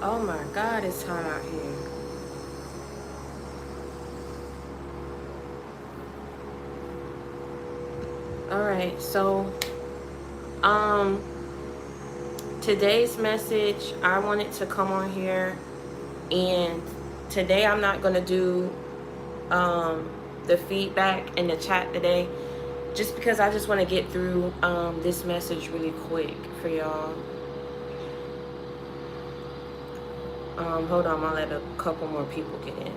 Oh my God, it's hot out here. All right, so um today's message, I wanted to come on here, and today I'm not gonna do the feedback in the chat today, just because I just want to get through this message really quick for y'all. Hold on, I'll let a couple more people get in.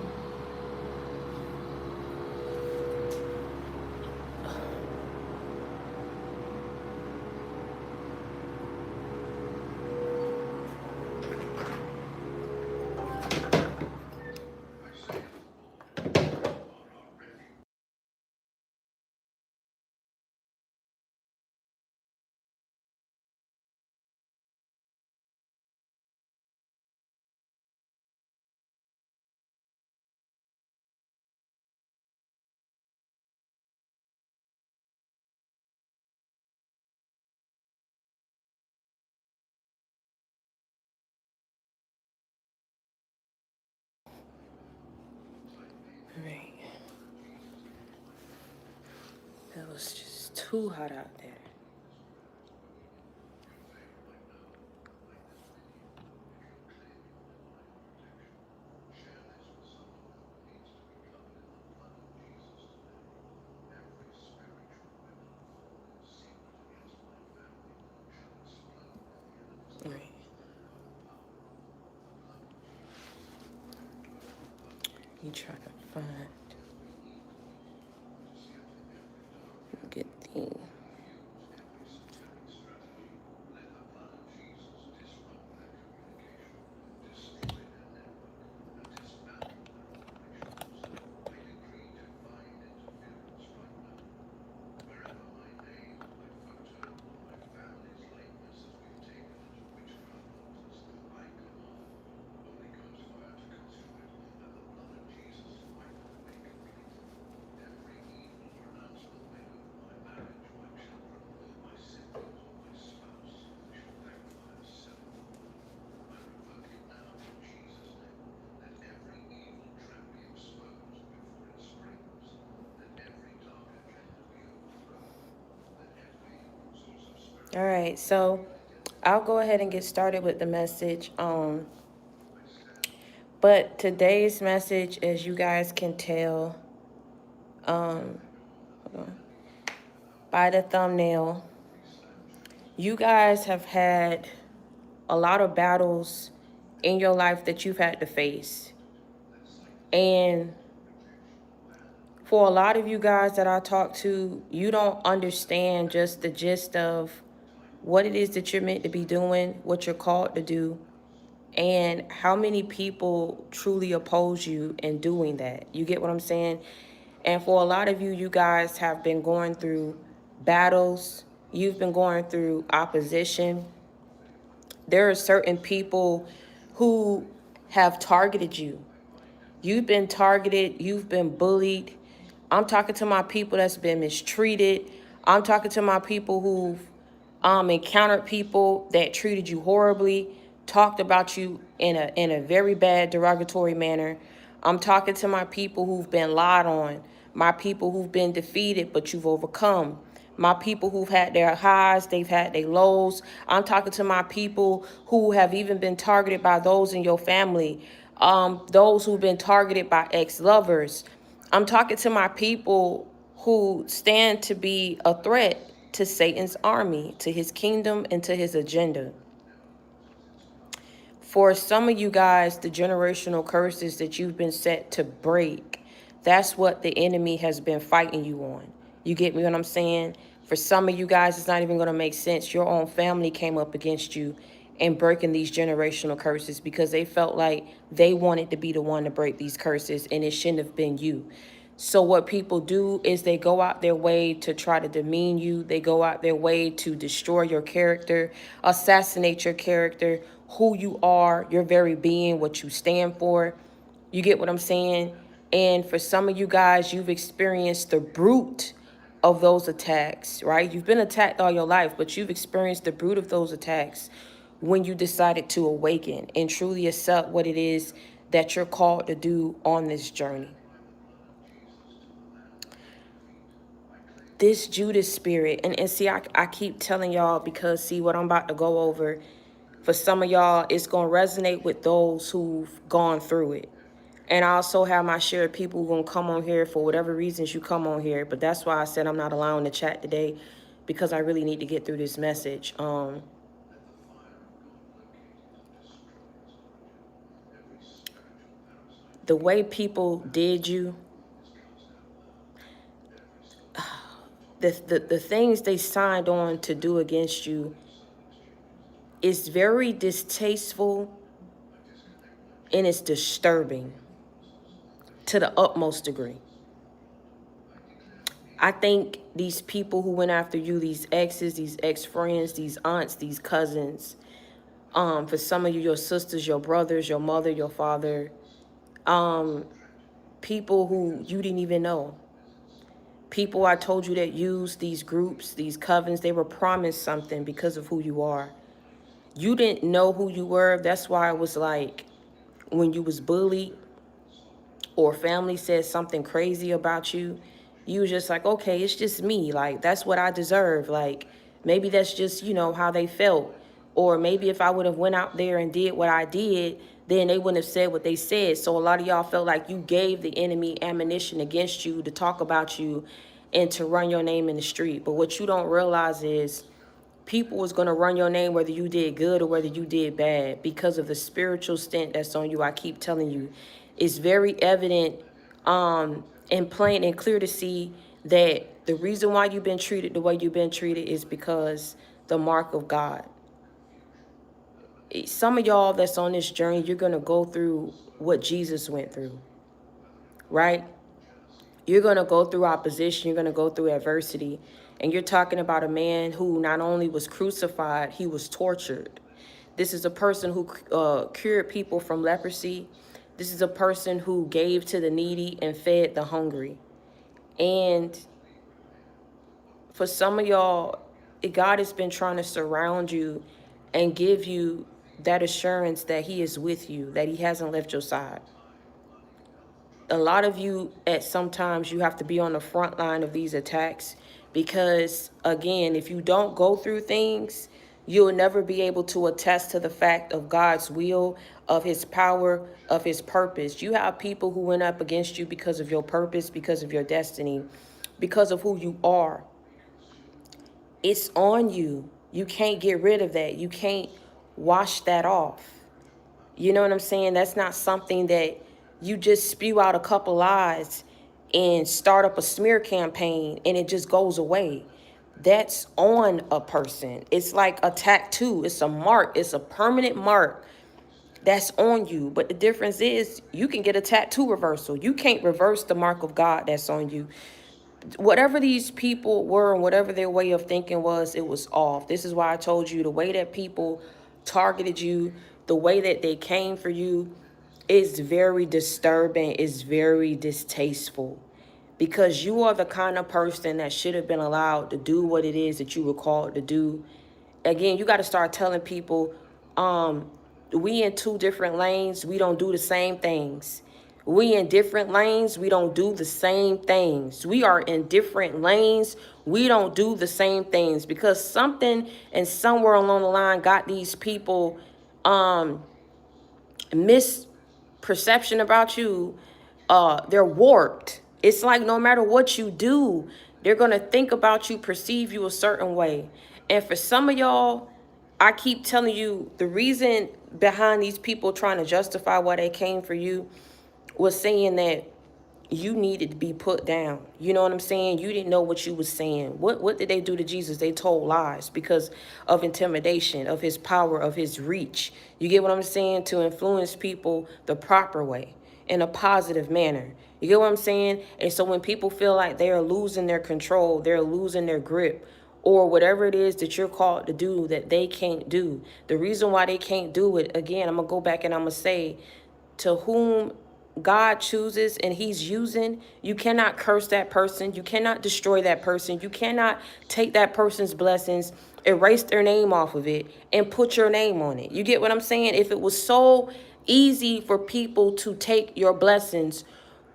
All right. It was just too hot out there. All right. You try to find, get the. All right, so I'll go ahead and get started with the message. But today's message, as you guys can tell, hold on, by the thumbnail, you guys have had a lot of battles in your life that you've had to face. And for a lot of you guys that I talk to, you don't understand just the gist of what it is that you're meant to be doing, what you're called to do, and how many people truly oppose you in doing that. You get what I'm saying? And for a lot of you, you guys have been going through battles. You've been going through opposition. There are certain people who have targeted you. You've been targeted. You've been bullied. I'm talking to my people that's been mistreated. I'm talking to my people who've encountered people that treated you horribly, talked about you in a very bad derogatory manner. I'm talking to my people who've been lied on, my people who've been defeated but you've overcome, my people who've had their highs, they've had their lows. I'm talking to my people who have even been targeted by those in your family, those who've been targeted by ex-lovers. I'm talking to my people who stand to be a threat to Satan's army, to his kingdom, and to his agenda. For some of you guys, the generational curses that you've been set to break, that's what the enemy has been fighting you on. You get me what I'm saying? For some of you guys, it's not even going to make sense. Your own family came up against you and breaking these generational curses because they felt like they wanted to be the one to break these curses, and it shouldn't have been you. So what people do is they go out their way to try to demean you. They go out their way to destroy your character, assassinate your character, who you are, your very being, what you stand for. You get what I'm saying? And for some of you guys, you've experienced the brute of those attacks, right? You've been attacked all your life, but you've experienced the brute of those attacks when you decided to awaken and truly accept what it is that you're called to do on this journey. This Judas spirit, and see, I keep telling y'all, because see what I'm about to go over, for some of y'all, it's going to resonate with those who've gone through it. And I also have my share of people who going to come on here for whatever reasons you come on here. But that's why I said I'm not allowing the chat today, because I really need to get through this message. The way people did you, the things they signed on to do against you is very distasteful, and it's disturbing to the utmost degree. I think these people who went after you, these exes, these ex-friends, these aunts, these cousins, for some of you, your sisters, your brothers, your mother, your father, people who you didn't even know. People I told you that used these groups, these covens, they were promised something because of who you are. You didn't know who you were. That's why it was like when you was bullied or family said something crazy about you, you was just like, okay, it's just me. Like, that's what I deserve. Like, maybe that's just, you know, how they felt. Or maybe if I would have went out there and did what I did, then they wouldn't have said what they said. So a lot of y'all felt like you gave the enemy ammunition against you to talk about you and to run your name in the street. But what you don't realize is people was going to run your name whether you did good or whether you did bad, because of the spiritual stint that's on you. I keep telling you, it's very evident and plain and clear to see that the reason why you've been treated the way you've been treated is because the mark of God. Some of y'all that's on this journey, you're going to go through what Jesus went through, right? You're going to go through opposition. You're going to go through adversity. And you're talking about a man who not only was crucified, he was tortured. This is a person who cured people from leprosy. This is a person who gave to the needy and fed the hungry. And for some of y'all, God has been trying to surround you and give you that assurance that he is with you, that he hasn't left your side. A lot of you, at sometimes, you have to be on the front line of these attacks, because, again, if you don't go through things, you'll never be able to attest to the fact of God's will, of his power, of his purpose. You have people who went up against you because of your purpose, because of your destiny, because of who you are. It's on you. You can't get rid of that. You can't wash that off. You know what I'm saying? That's not something that you just spew out a couple lies and start up a smear campaign and it just goes away. That's on a person. It's like a tattoo. It's a mark. It's a permanent mark that's on you. But the difference is you can get a tattoo reversal. You can't reverse the mark of God that's on you. Whatever these people were and whatever their way of thinking was, it was off. This is why I told you the way that people targeted you, the way that they came for you, is very disturbing, is very distasteful, because you are the kind of person that should have been allowed to do what it is that you were called to do. Again, you got to start telling people, we in two different lanes, we don't do the same things. We in different lanes, we don't do the same things. We are in different lanes, we don't do the same things, because something and somewhere along the line got these people misperception about you. They're warped. It's like no matter what you do, they're going to think about you, perceive you a certain way. And for some of y'all, I keep telling you, the reason behind these people trying to justify why they came for you was saying that you needed to be put down. You know what I'm saying? You didn't know what you was saying. What did they do to Jesus? They told lies because of intimidation, of his power, of his reach. You get what I'm saying? To influence people the proper way, in a positive manner. You get what I'm saying? And so when people feel like they are losing their control, they're losing their grip, or whatever it is that you're called to do that they can't do, the reason why they can't do it, again, I'm going to go back and I'm going to say, to whom God chooses and he's using, you cannot curse that person. You cannot destroy that person. You cannot take that person's blessings erase their name off of it and put your name on it. You get what I'm saying? If it was so easy for people to take your blessings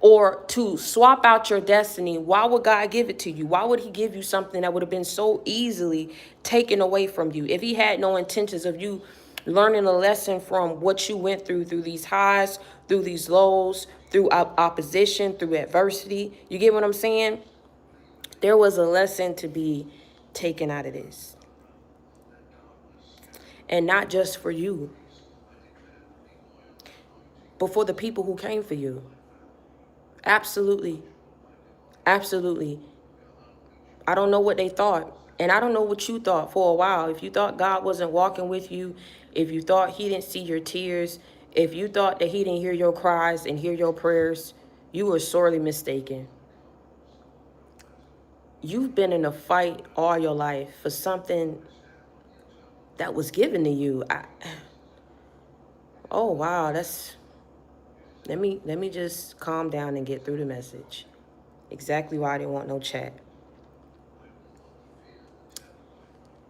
or to swap out your destiny, why would God give it to you? Why would he give you something that would have been so easily taken away from you? If he had no intentions of you learning a lesson from what you went through these highs, through these lows, through opposition, through adversity, you get what I'm saying? There was a lesson to be taken out of this. And not just for you, but for the people who came for you. Absolutely. Absolutely. I don't know what they thought. And I don't know what you thought for a while. If you thought God wasn't walking with you, if you thought he didn't see your tears, if you thought that he didn't hear your cries and hear your prayers, you were sorely mistaken. You've been in a fight all your life for something that was given to you. Oh, wow. Let me just calm down and get through the message. Exactly why I didn't want no chat.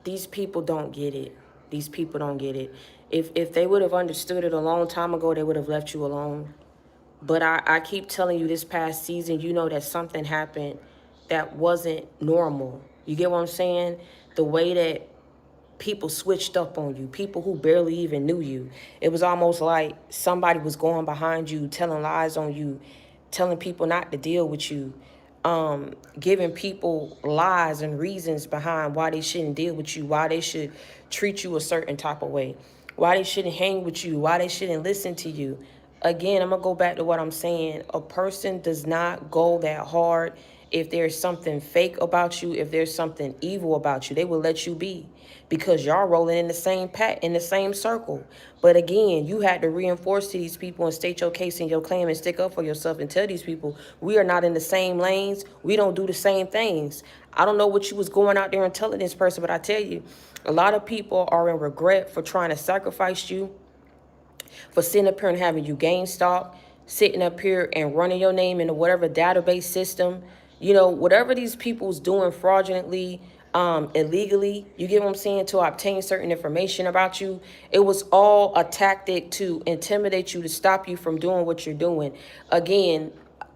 These people don't get it. These people don't get it. If they would have understood it a long time ago, they would have left you alone. But I keep telling you, this past season, you know that something happened that wasn't normal. You get what I'm saying? The way that people switched up on you, people who barely even knew you. It was almost like somebody was going behind you, telling lies on you, telling people not to deal with you, giving people lies and reasons behind why they shouldn't deal with you, why they should treat you a certain type of way, why they shouldn't hang with you, why they shouldn't listen to you. Again, I'm going to go back to what I'm saying. A person does not go that hard if there's something fake about you, if there's something evil about you. They will let you be because y'all rolling in the same in the same circle. But again, you had to reinforce to these people and state your case and your claim and stick up for yourself and tell these people, we are not in the same lanes. We don't do the same things. I don't know what you was going out there and telling this person, but I tell you, a lot of people are in regret for trying to sacrifice you, for sitting up here and having you gain stock, sitting up here and running your name into whatever database system, you know, whatever these people's doing fraudulently, illegally, you get what I'm saying, to obtain certain information about you. It was all a tactic to intimidate you, to stop you from doing what you're doing. Again,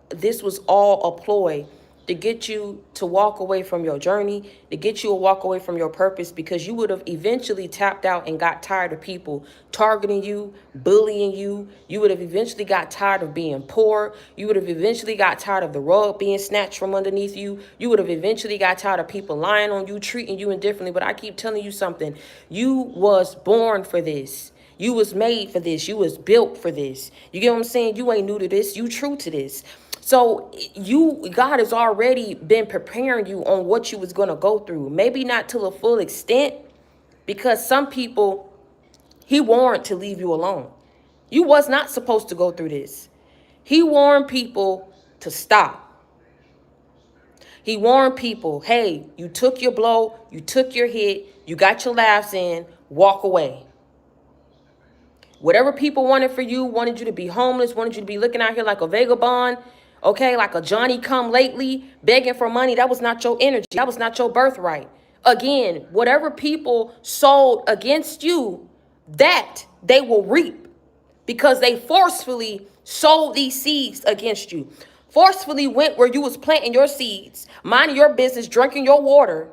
this was all a ploy to get you to walk away from your journey, to get you to walk away from your purpose, because you would have eventually tapped out and got tired of people targeting you, bullying you. You would have eventually got tired of being poor. You would have eventually got tired of the rug being snatched from underneath you. You would have eventually got tired of people lying on you, treating you indifferently. But I keep telling you something. You was born for this. You was made for this. You was built for this. You get what I'm saying? You ain't new to this. You true to this. So God has already been preparing you on what you was going to go through. Maybe not to the full extent, because some people, he warned to leave you alone. You was not supposed to go through this. He warned people to stop. He warned people, hey, you took your blow, you took your hit, you got your laughs in, walk away. Whatever people wanted for you, wanted you to be homeless, wanted you to be looking out here like a vagabond, okay, like a Johnny come lately, begging for money. That was not your energy. That was not your birthright. Again, whatever people sold against you, that they will reap, because they forcefully sowed these seeds against you. Forcefully went where you was planting your seeds, minding your business, drinking your water,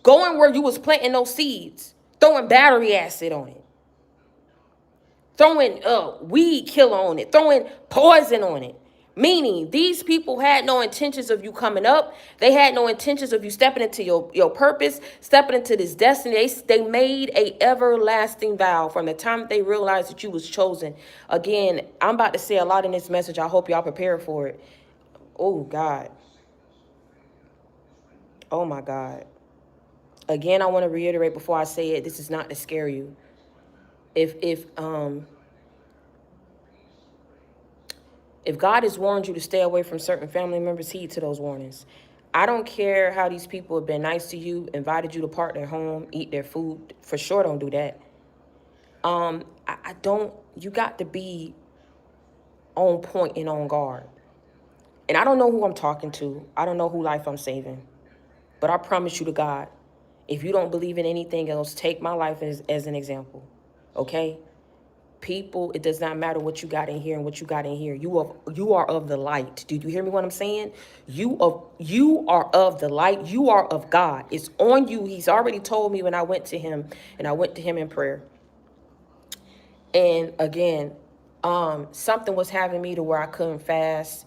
going where you was planting those seeds, throwing battery acid on it, throwing weed killer on it, throwing poison on it. Meaning these people had no intentions of you coming up. They had no intentions of you stepping into your purpose, stepping into this destiny. They made a everlasting vow from the time they realized that you was chosen. Again, I'm about to say a lot in this message. I hope y'all prepared for it. Oh, God. Oh, my God. Again, I want to reiterate before I say it, this is not to scare you. If God has warned you to stay away from certain family members, heed to those warnings. I don't care how these people have been nice to you, invited you to part their home, eat their food. For sure, don't do that. You got to be on point and on guard. And I don't know who I'm talking to. I don't know who life I'm saving. But I promise you to God, If you don't believe in anything else, take my life as an example. Okay? People, it does not matter what you got in here and what you got in here. You are of the light. Do you hear me what I'm saying? You are of the light. You are of God. It's on you. He's already told me when I went to him, and I went to him in prayer. And again, something was having me to where I couldn't fast.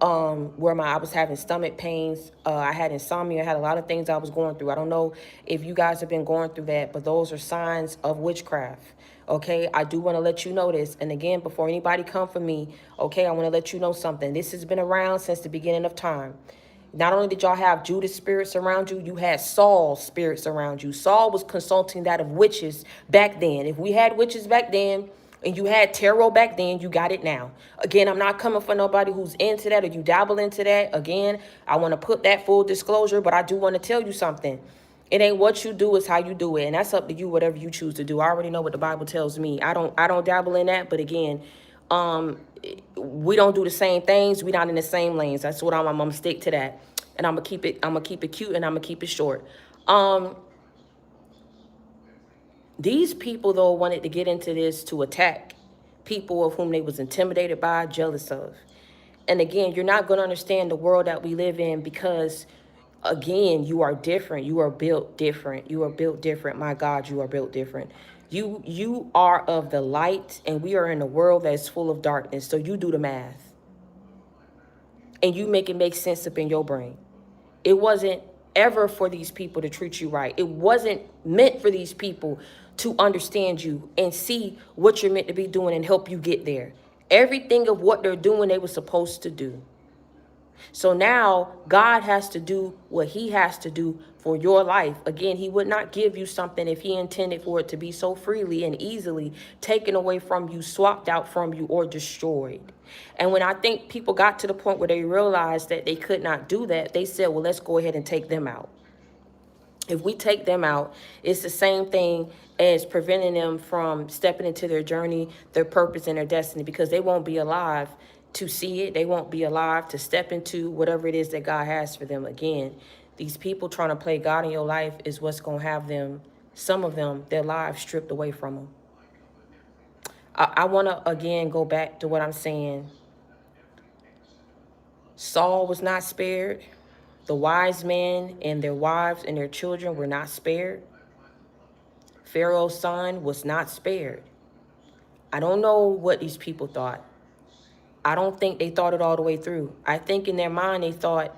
Where I was having stomach pains. I had insomnia. I had a lot of things I was going through. I don't know if you guys have been going through that, but those are signs of witchcraft. Okay, I do want to let you know this. And again, before anybody come for me, okay, I want to let you know something. This has been around since the beginning of time. Not only did y'all have Judas spirits around you, you had Saul spirits around you. Saul was consulting that of witches back then. If we had witches back then, and you had tarot back then, you got it now. Again, I'm not coming for nobody who's into that or you dabble into that. Again, I want to put that full disclosure, but I do want to tell you something. It ain't what you do, it's how you do it. And that's up to you, whatever you choose to do. I already know what the Bible tells me. I don't dabble in that, but again, we don't do the same things. We not in the same lanes. That's what I'm gonna stick to that. And I'm gonna keep it cute, and I'm gonna keep it short. These people, though, wanted to get into this to attack people of whom they was intimidated by, jealous of. And again, you're not going to understand the world that we live in because, again, you are different. You are built different. You are built different. My God, you are built different. You are of the light, and we are in a world that is full of darkness. So you do the math. And you make it make sense up in your brain. It wasn't ever for these people to treat you right. It wasn't meant for these people to understand you and see what you're meant to be doing and help you get there. Everything of what they're doing, they were supposed to do. So now God has to do what he has to do for your life. Again, he would not give you something if he intended for it to be so freely and easily taken away from you, swapped out from you, or destroyed. And when I think people got to the point where they realized that they could not do that, they said, well, let's go ahead and take them out. If we take them out, it's the same thing as preventing them from stepping into their journey, their purpose, and their destiny, because they won't be alive to see it. They won't be alive to step into whatever it is that God has for them. Again, these people trying to play God in your life is what's going to have them, some of them, their lives stripped away from them. I want to, again, go back to what I'm saying. Saul was not spared. The wise men and their wives and their children were not spared. Pharaoh's son was not spared. I don't know what these people thought. I don't think they thought it all the way through. I think in their mind they thought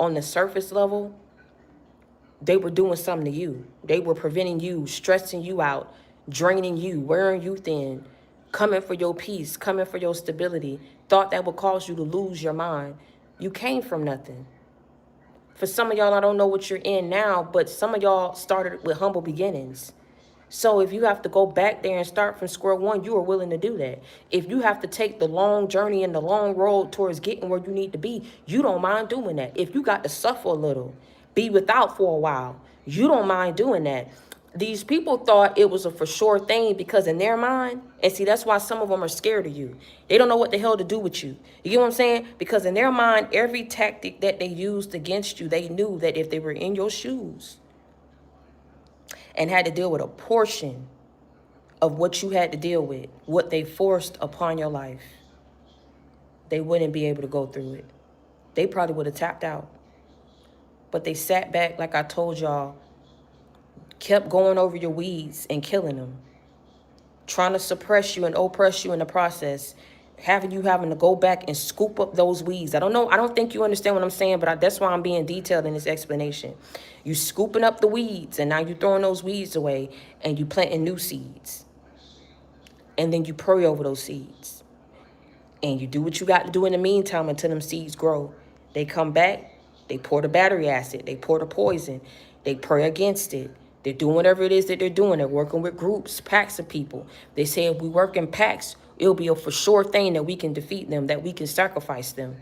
on the surface level, they were doing something to you. They were preventing you, stressing you out, draining you, wearing you thin, coming for your peace, coming for your stability. Thought that would cause you to lose your mind. You came from nothing. For some of y'all, I don't know what you're in now, but some of y'all started with humble beginnings. So if you have to go back there and start from square one, you are willing to do that. If you have to take the long journey and the long road towards getting where you need to be, you don't mind doing that. If you got to suffer a little, be without for a while, you don't mind doing that. These people thought it was a for sure thing because in their mind, and see, that's why some of them are scared of you. They don't know what the hell to do with you. You get what I'm saying? Because in their mind, every tactic that they used against you, they knew that if they were in your shoes and had to deal with a portion of what you had to deal with, what they forced upon your life, they wouldn't be able to go through it. They probably would have tapped out. But they sat back, like I told y'all, kept going over your weeds and killing them, trying to suppress you and oppress you in the process, having to go back and scoop up those weeds. I don't know. I don't think you understand what I'm saying, but that's why I'm being detailed in this explanation. You scooping up the weeds, and now you throwing those weeds away, and you planting new seeds. And then you pray over those seeds. And you do what you got to do in the meantime until them seeds grow. They come back, they pour the battery acid, they pour the poison, they pray against it. They're doing whatever it is that they're doing. They're working with groups, packs of people. They say if we work in packs, it'll be a for sure thing that we can defeat them, that we can sacrifice them.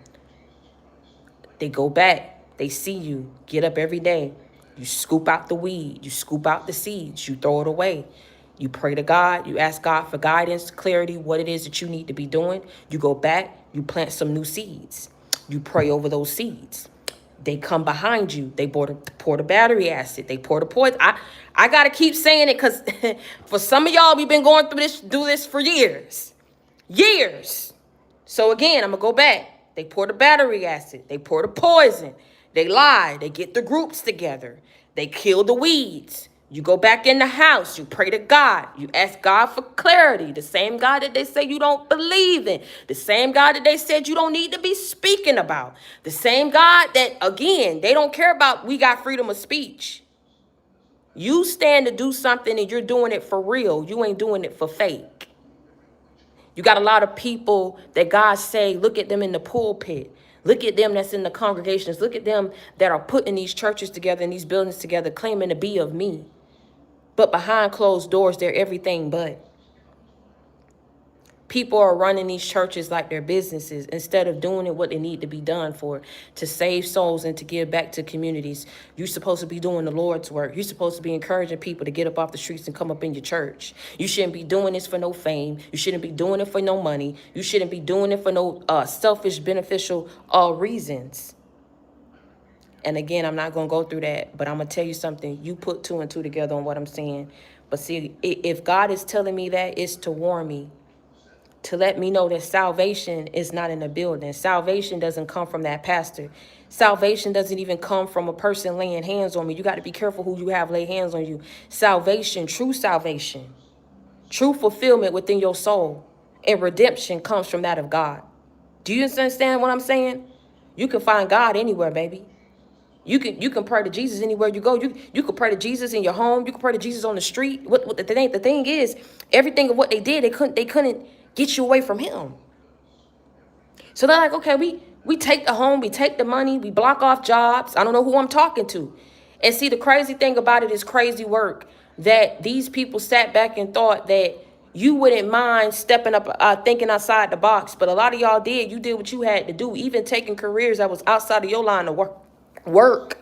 They go back. They see you. Get up every day. You scoop out the weed. You scoop out the seeds. You throw it away. You pray to God. You ask God for guidance, clarity, what it is that you need to be doing. You go back. You plant some new seeds. You pray over those seeds. They come behind you. They pour the battery acid. They pour the poison. I got to keep saying it because for some of y'all, we've been going through this for years. Years. So again, I'm going to go back. They pour the battery acid. They pour the poison. They lie. They get the groups together. They kill the weeds. You go back in the house. You pray to God. You ask God for clarity. The same God that they say you don't believe in. The same God that they said you don't need to be speaking about. The same God that, again, they don't care about we got freedom of speech. You stand to do something and you're doing it for real. You ain't doing it for fake. You got a lot of people that God say, look at them in the pulpit. Look at them that's in the congregations. Look at them that are putting these churches together and these buildings together, claiming to be of me. But behind closed doors, they're everything but. People are running these churches like they're businesses instead of doing it what they need to be done for, to save souls and to give back to communities. You're supposed to be doing the Lord's work. You're supposed to be encouraging people to get up off the streets and come up in your church. You shouldn't be doing this for no fame. You shouldn't be doing it for no money. You shouldn't be doing it for no selfish, beneficial reasons. And again, I'm not going to go through that, but I'm going to tell you something. You put 2 and 2 together on what I'm saying. But see, if God is telling me that, it's to warn me, to let me know that salvation is not in the building. Salvation doesn't come from that pastor. Salvation doesn't even come from a person laying hands on me. You got to be careful who you have lay hands on you. Salvation, true fulfillment within your soul and redemption comes from that of God. Do you understand what I'm saying? You can find God anywhere, baby. You can pray to Jesus anywhere you go. You can pray to Jesus in your home. You can pray to Jesus on the street. What the thing is, everything of what they did, they couldn't get you away from him. So they're like, okay, we take the home, we take the money, we block off jobs. I don't know who I'm talking to. And see, the crazy thing about it is crazy work that these people sat back and thought that you wouldn't mind stepping up, thinking outside the box. But a lot of y'all did. You did what you had to do, even taking careers that was outside of your line of work.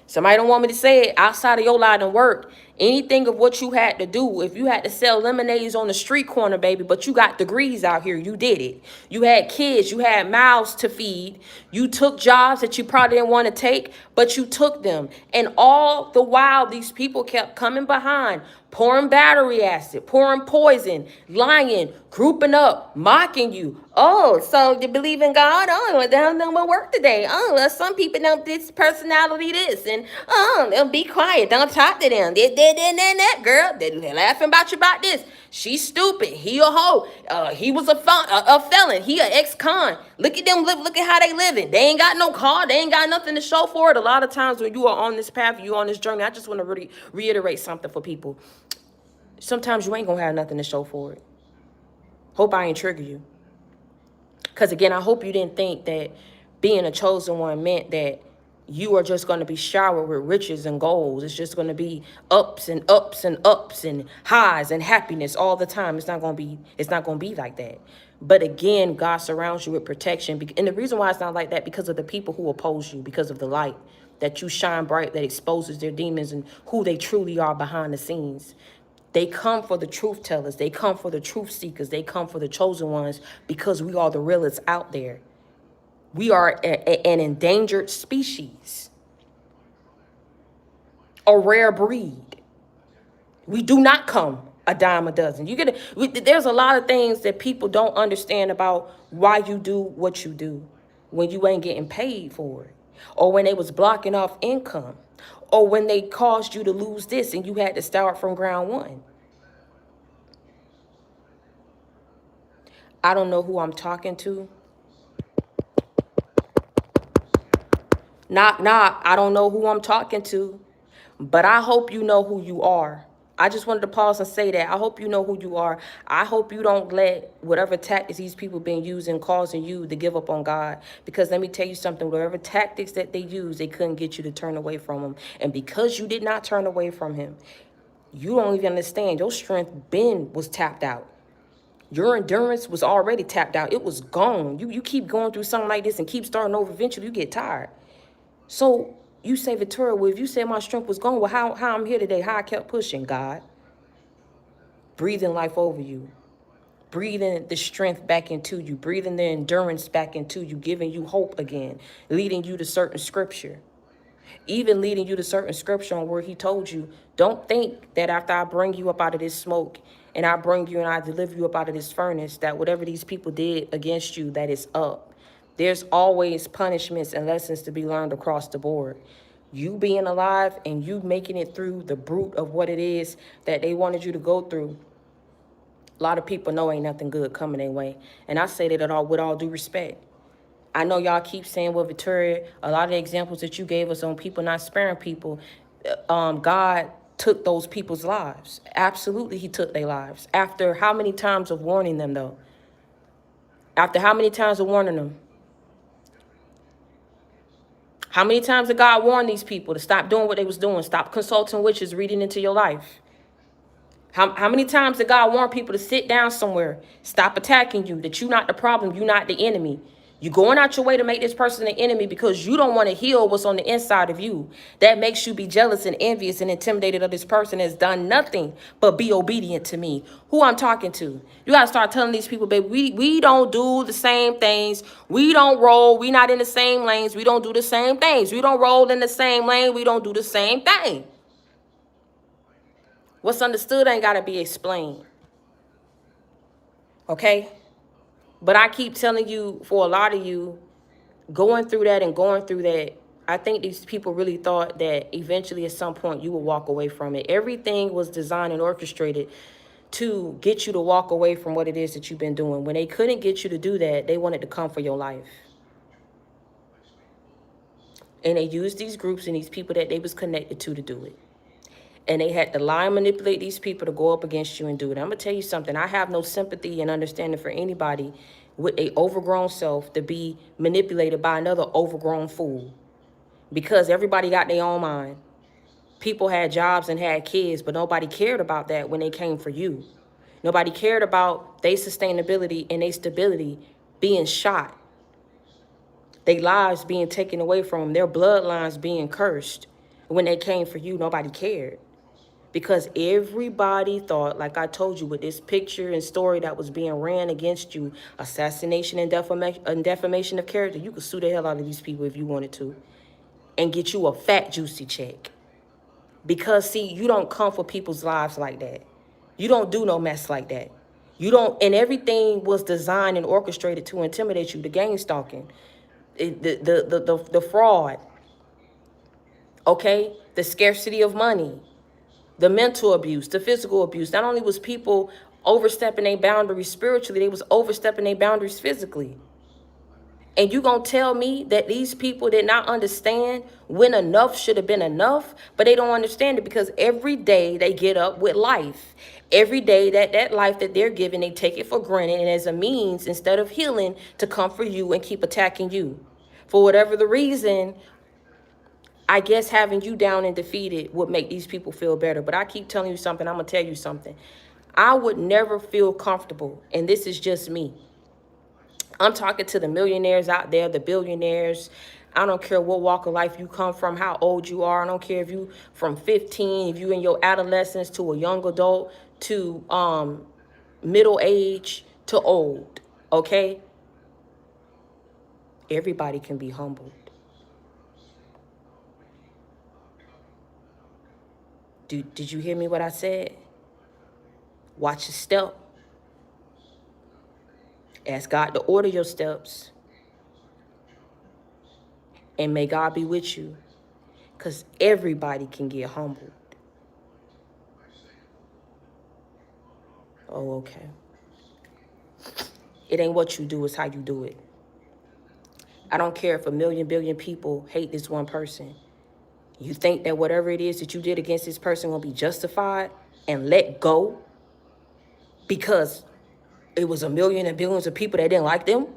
Somebody don't want me to say it, outside of your line of work. Anything of what you had to do. If you had to sell lemonades on the street corner, baby, but you got degrees out here, you did it. You had kids, you had mouths to feed. You took jobs that you probably didn't want to take, but you took them. And all the while, these people kept coming behind, pouring battery acid, pouring poison, lying, grouping up, mocking you. Oh, so you believe in God? Oh, they don't know what work today. Oh, well, some people don't this personality this, and oh, they'll be quiet. Don't talk to them. That girl, they're laughing about you about this. She's stupid. He a hoe. He was a felon. He an ex-con. Look at them. Look at how they living. They ain't got no car. They ain't got nothing to show for it. A lot of times when you are on this path, you on this journey, I just want to really reiterate something for people. Sometimes you ain't gonna have nothing to show for it. Hope I ain't trigger you. Because again, I hope you didn't think that being a chosen one meant that you are just going to be showered with riches and goals. It's just going to be ups and ups and ups and highs and happiness all the time. It's not going to be like that. But again, God surrounds you with protection. And the reason why it's not like that, because of the people who oppose you, because of the light that you shine bright, that exposes their demons and who they truly are behind the scenes. They come for the truth tellers. They come for the truth seekers. They come for the chosen ones, because we are the realest out there. We are an endangered species, a rare breed. We do not come a dime a dozen. There's a lot of things that people don't understand about why you do what you do when you ain't getting paid for it, or when they was blocking off income, or when they caused you to lose this and you had to start from ground one. I don't know who I'm talking to. Knock, knock. I don't know who I'm talking to, but I hope you know who you are. I just wanted to pause and say that. I hope you know who you are. I hope you don't let whatever tactics these people been using causing you to give up on God. Because let me tell you something, whatever tactics that they use, they couldn't get you to turn away from him. And because you did not turn away from him, you don't even understand. Your strength was tapped out. Your endurance was already tapped out. It was gone. You keep going through something like this and keep starting over. Eventually, you get tired. So you say, Victoria, well, if you said my strength was gone, well, how I'm here today, how I kept pushing, God. Breathing life over you. breathing the strength back into you, breathing the endurance back into you, giving you hope again, leading you to certain scripture, even leading you to certain scripture on where he told you, don't think that after I bring you up out of this smoke and I bring you and I deliver you up out of this furnace, that whatever these people did against you, that it's up. There's always punishments and lessons to be learned across the board. You being alive and you making it through the brute of what it is that they wanted you to go through, a lot of people know ain't nothing good coming their way. And I say that with all due respect. I know y'all keep saying, well, Victoria, a lot of the examples that you gave us on people not sparing people, God took those people's lives. Absolutely, he took their lives. After how many times of warning them, though? After how many times of warning them? How many times did God warn these people to stop doing what they was doing? Stop consulting witches, reading into your life. How many times did God warn people to sit down somewhere, stop attacking you, that you're not the problem, you're not the enemy? You're going out your way to make this person an enemy because you don't want to heal what's on the inside of you. That makes you be jealous and envious and intimidated of this person has done nothing but be obedient to me. Who I'm talking to. You got to start telling these people, baby, we don't do the same things. We don't roll. We not in the same lanes. We don't do the same things. We don't roll in the same lane. We don't do the same thing. What's understood ain't got to be explained. Okay? But I keep telling you, for a lot of you, going through that, I think these people really thought that eventually at some point you will walk away from it. Everything was designed and orchestrated to get you to walk away from what it is that you've been doing. When they couldn't get you to do that, they wanted to come for your life. And they used these groups and these people that they was connected to do it. And they had to lie and manipulate these people to go up against you and do it. I'm going to tell you something. I have no sympathy and understanding for anybody with a overgrown self to be manipulated by another overgrown fool. Because everybody got their own mind. People had jobs and had kids, but nobody cared about that when they came for you. Nobody cared about their sustainability and their stability being shot. Their lives being taken away from them. Their bloodlines being cursed. When they came for you, nobody cared. Because everybody thought, like I told you, with this picture and story that was being ran against you, assassination and defamation of character, you could sue the hell out of these people if you wanted to and get you a fat, juicy check. Because, see, you don't come for people's lives like that. You don't do no mess like that. You don't, and everything was designed and orchestrated to intimidate you, the gang stalking, the fraud, okay, the scarcity of money, the mental abuse, the physical abuse. Not only was people overstepping their boundaries spiritually, they was overstepping their boundaries physically. And you gonna tell me that these people did not understand when enough should have been enough? But they don't understand it because every day they get up with life. Every day that life that they're given, they take it for granted and as a means, instead of healing, to come for you and keep attacking you. For whatever the reason, I guess having you down and defeated would make these people feel better. But I keep telling you something. I'm going to tell you something. I would never feel comfortable, and this is just me. I'm talking to the millionaires out there, the billionaires. I don't care what walk of life you come from, how old you are. I don't care if you from 15, if you in your adolescence to a young adult to middle age to old, okay? Everybody can be humbled. Did you hear me what I said? Watch your step. Ask God to order your steps. And may God be with you. Because everybody can get humbled. Oh, okay. It ain't what you do, it's how you do it. I don't care if 1 million, billion people hate this one person. You think that whatever it is that you did against this person will be justified and let go because it was 1 million and billions of people that didn't like them?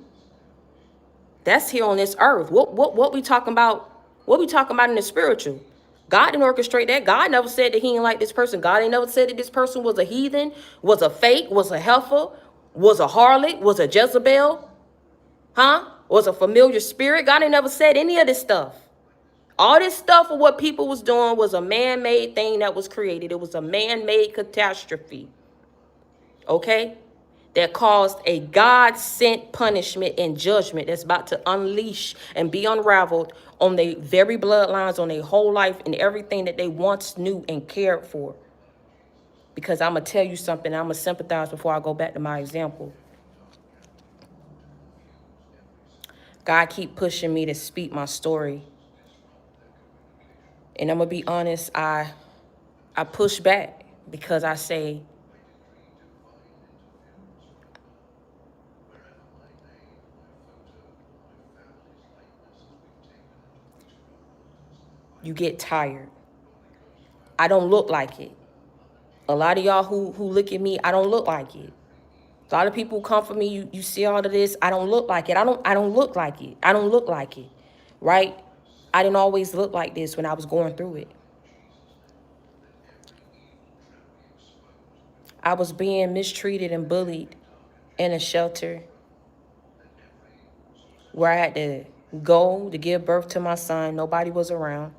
That's here on this earth. What we talking about? What we talking about in the spiritual? God didn't orchestrate that. God never said that he didn't like this person. God ain't never said that this person was a heathen, was a fake, was a heifer, was a harlot, was a Jezebel, was a familiar spirit. God ain't never said any of this stuff. All this stuff of what people was doing was a man-made thing that was created. It was a man-made catastrophe. Okay? that caused a God-sent punishment and judgment that's about to unleash and be unraveled on their very bloodlines, on their whole life, and everything that they once knew and cared for. Because I'm going to tell you something, I'm going to sympathize before I go back to my example. God keep pushing me to speak my story. And I'm going to be honest, I push back because I say, you get tired. I don't look like it. A lot of y'all who look at me, I don't look like it. A lot of people come for me, you see all of this, I don't look like it. I don't look like it. I don't look like it. Right? I didn't always look like this when I was going through it. I was being mistreated and bullied in a shelter where I had to go to give birth to my son. Nobody was around.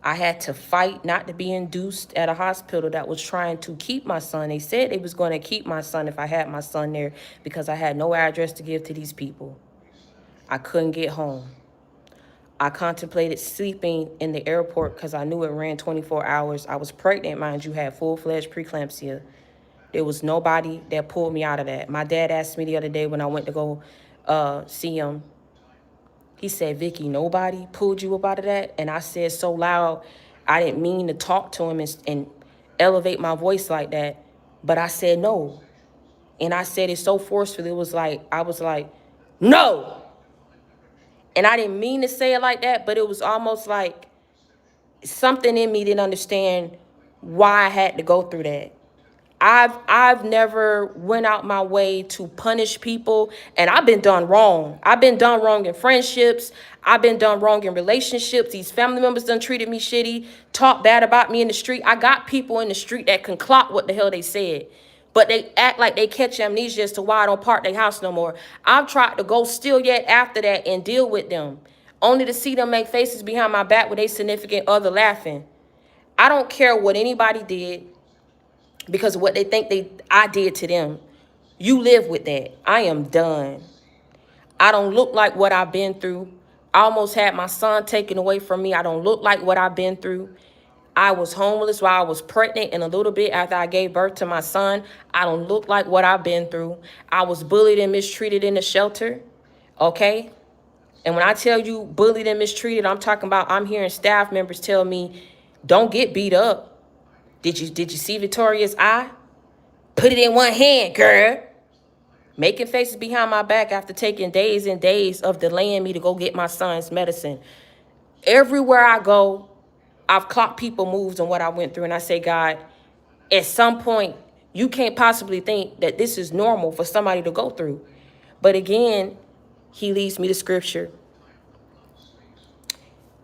I had to fight not to be induced at a hospital that was trying to keep my son. They said they was going to keep my son if I had my son there because I had no address to give to these people. I couldn't get home. I contemplated sleeping in the airport because I knew it ran 24 hours. I was pregnant, mind you, had full-fledged preeclampsia. There was nobody that pulled me out of that. My dad asked me the other day when I went to go see him. He said, Vicky, nobody pulled you up out of that? And I said so loud, I didn't mean to talk to him and elevate my voice like that. But I said no. And I said it so forcefully. It was like, I was like, no. And I didn't mean to say it like that, but it was almost like something in me didn't understand why I had to go through that. I've never went out my way to punish people, and I've been done wrong. I've been done wrong in friendships. I've been done wrong in relationships. These family members done treated me shitty, talk bad about me in the street. I got people in the street that can clock what the hell they said, but they act like they catch amnesia as to why I don't park their house no more. I've tried to go still yet after that and deal with them, only to see them make faces behind my back with a significant other laughing. I don't care what anybody did, because of what they think I did to them. You live with that. I am done. I don't look like what I've been through. I almost had my son taken away from me. I don't look like what I've been through. I was homeless while I was pregnant, and a little bit after I gave birth to my son. I don't look like what I've been through. I was bullied and mistreated in the shelter. Okay? And when I tell you bullied and mistreated, I'm talking about I'm hearing staff members tell me, don't get beat up. Did you see Victoria's eye? Put it in one hand, girl. Making faces behind my back after taking days and days of delaying me to go get my son's medicine. Everywhere I go, I've clocked people moves on what I went through. And I say, God, at some point, you can't possibly think that this is normal for somebody to go through. But again, he leads me to scripture.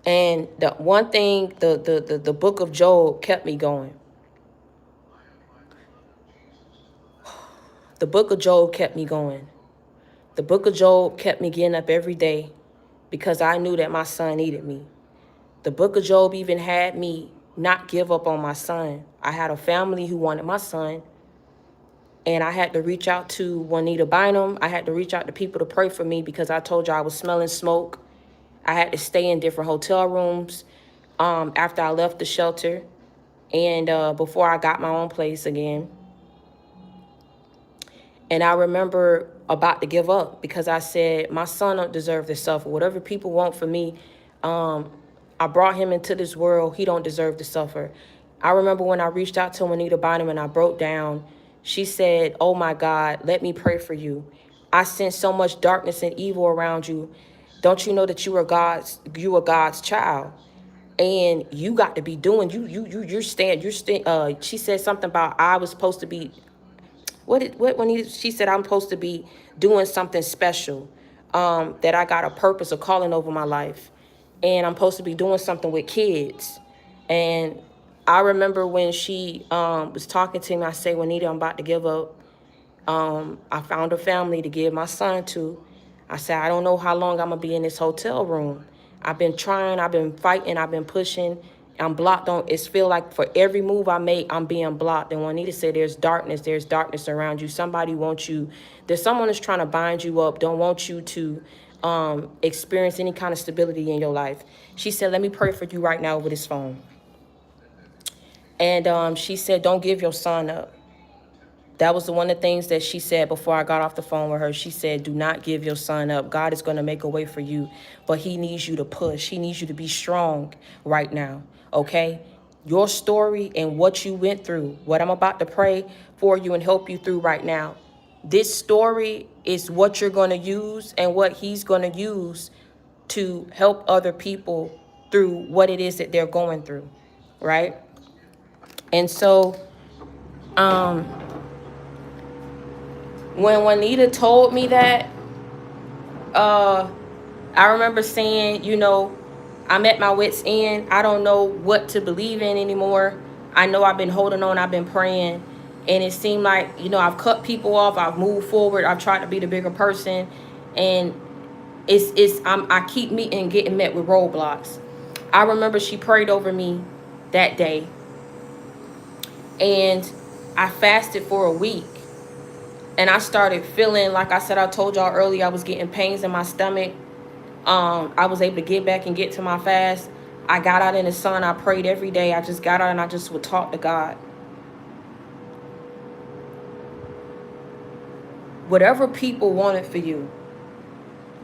And the one thing, the book of Job kept me going. The book of Job kept me going. The book of Job kept me getting up every day because I knew that my son needed me. The book of Job even had me not give up on my son. I had a family who wanted my son, and I had to reach out to Juanita Bynum. I had to reach out to people to pray for me because I told you I was smelling smoke. I had to stay in different hotel rooms after I left the shelter and before I got my own place again. And I remember about to give up because I said, my son don't deserve to suffer. Whatever people want for me, I brought him into this world. He don't deserve to suffer. I remember when I reached out to Juanita Bynum and I broke down, she said, oh my God, let me pray for you. I sense so much darkness and evil around you. Don't you know that you are God's child? And you got to be doing, she said something about I was supposed to be, she said I'm supposed to be doing something special, that I got a purpose, a calling over my life, and I'm supposed to be doing something with kids. And I remember when she was talking to me, I said, Juanita, I'm about to give up. I found a family to give my son to. I said, I don't know how long I'm gonna be in this hotel room. I've been trying, I've been fighting, I've been pushing, I'm blocked on, it's feel like for every move I make, I'm being blocked. And Juanita said, there's darkness around you. Somebody wants you, there's someone that's trying to bind you up, don't want you to experience any kind of stability in your life. She said, let me pray for you right now over this phone. And she said, don't give your son up. That was one of the things that she said before I got off the phone with her. She said, do not give your son up. God is going to make a way for you, but he needs you to push. He needs you to be strong right now, okay? Your story and what you went through, what I'm about to pray for you and help you through right now, this story is what you're going to use and what he's going to use to help other people through what it is that they're going through, right? And so, when Juanita told me that, I remember saying, you know, I'm at my wit's end. I don't know what to believe in anymore. I know I've been holding on. I've been praying. And it seemed like, you know, I've cut people off. I've moved forward. I've tried to be the bigger person. And I keep meeting and getting met with roadblocks. I remember she prayed over me that day. And I fasted for a week. And I started feeling, like I said, I told y'all earlier, I was getting pains in my stomach. I was able to get back and get to my fast. I got out in the sun. I prayed every day. I just got out and I just would talk to God. Whatever people wanted for you.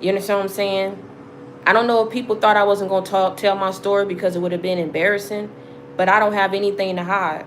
You understand what I'm saying? I don't know if people thought I wasn't going to tell my story because it would have been embarrassing. But I don't have anything to hide.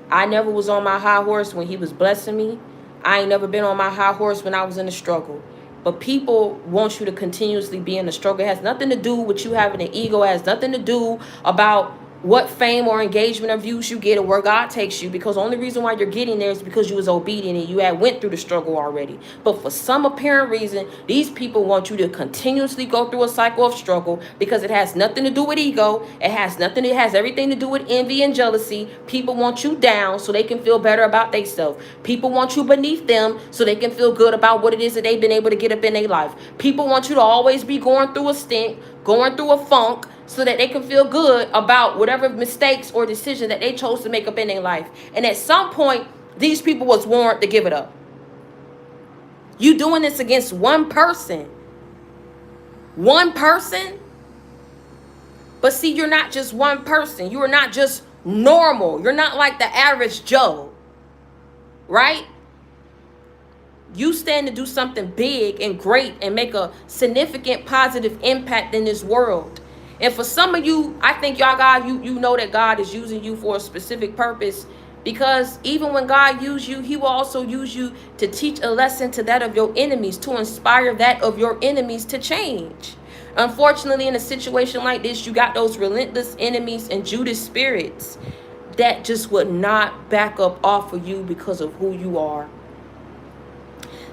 I never was on my high horse when he was blessing me. I ain't never been on my high horse when I was in the struggle. But people want you to continuously be in the struggle. It has nothing to do with you having an ego. It has nothing to do about what fame or engagement or views you get or where God takes you. Because the only reason why you're getting there is because you was obedient and you had went through the struggle already. But for some apparent reason, these people want you to continuously go through a cycle of struggle because it has nothing to do with ego. It has everything to do with envy and jealousy. People want you down so they can feel better about themselves. People want you beneath them so they can feel good about what it is that they've been able to get up in their life. People want you to always be going through a stink, going through a funk, so that they can feel good about whatever mistakes or decision that they chose to make up in their life. And at some point, these people was warned to give it up. You doing this against one person. One person? But see, you're not just one person. You are not just normal. You're not like the average Joe. Right? You stand to do something big and great and make a significant positive impact in this world. And for some of you, I think y'all God, you know that God is using you for a specific purpose, because even when God uses you, he will also use you to teach a lesson to that of your enemies, to inspire that of your enemies to change. Unfortunately, in a situation like this, you got those relentless enemies and Judas spirits that just would not back up off of you because of who you are.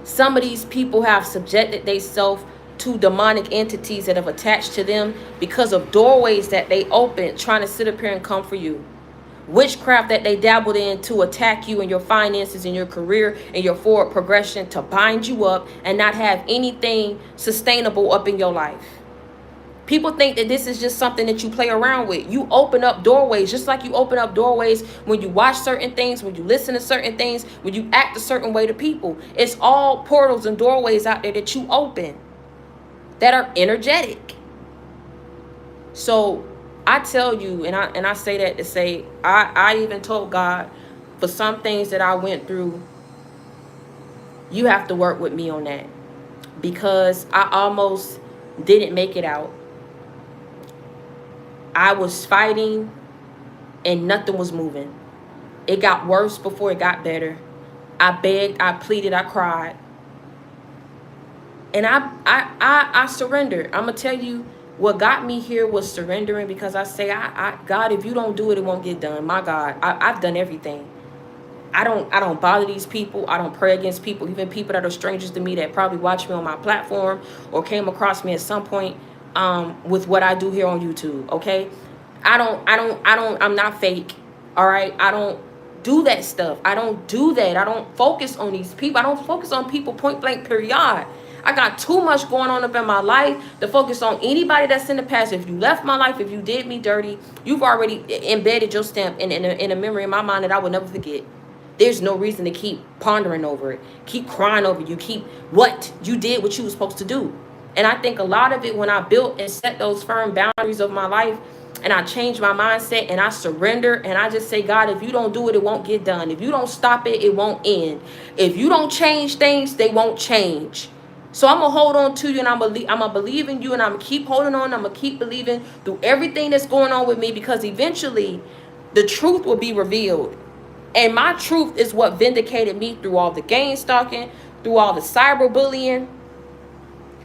Some of these people have subjected themselves to demonic entities that have attached to them because of doorways that they opened trying to sit up here and come for you. Witchcraft that they dabbled in to attack you and your finances and your career and your forward progression, to bind you up and not have anything sustainable up in your life. People think that this is just something that you play around with. You open up doorways just like you open up doorways when you watch certain things, when you listen to certain things, when you act a certain way to people. It's all portals and doorways out there that you open that are energetic. So I tell you, and I say that to say, I even told God, for some things that I went through, you have to work with me on that, because I almost didn't make it out. I was fighting and nothing was moving. It got worse before it got better. I begged, I pleaded, I cried. And I surrendered. I'm going to tell you, what got me here was surrendering, because I say, God, if you don't do it, it won't get done. My God, I've done everything. I don't bother these people. I don't pray against people, even people that are strangers to me that probably watch me on my platform or came across me at some point with what I do here on YouTube. Okay. I'm not fake. All right. I don't do that stuff. I don't do that. I don't focus on these people. I don't focus on people point blank period. I got too much going on up in my life to focus on anybody that's in the past. If you left my life, if you did me dirty, you've already embedded your stamp in a memory in my mind that I will never forget. There's no reason to keep pondering over it, keep crying over you, keep you did what you were supposed to do. And I think a lot of it, when I built and set those firm boundaries of my life, and I change my mindset and I surrender and I just say, God, if you don't do it, it won't get done. If you don't stop it, it won't end. If you don't change things, they won't change. So I'm going to hold on to you, and I'm going to believe in you, and I'm going to keep holding on. I'm going to keep believing through everything that's going on with me, because eventually the truth will be revealed. And my truth is what vindicated me through all the gang stalking, through all the cyberbullying.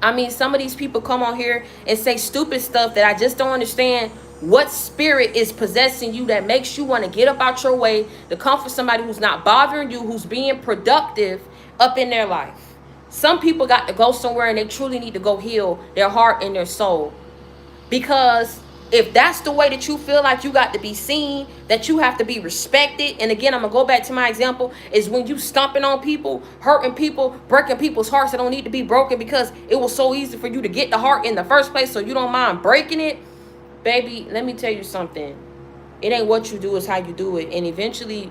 I mean, some of these people come on here and say stupid stuff that I just don't understand. What spirit is possessing you that makes you want to get up out your way to come for somebody who's not bothering you, who's being productive up in their life? Some people got to go somewhere, and they truly need to go heal their heart and their soul. Because if that's the way that you feel like you got to be seen, that you have to be respected, and again, I'm going to go back to my example, is when you stomping on people, hurting people, breaking people's hearts that don't need to be broken, because it was so easy for you to get the heart in the first place, so you don't mind breaking it. Baby, let me tell you something. It ain't what you do, it's how you do it. And eventually,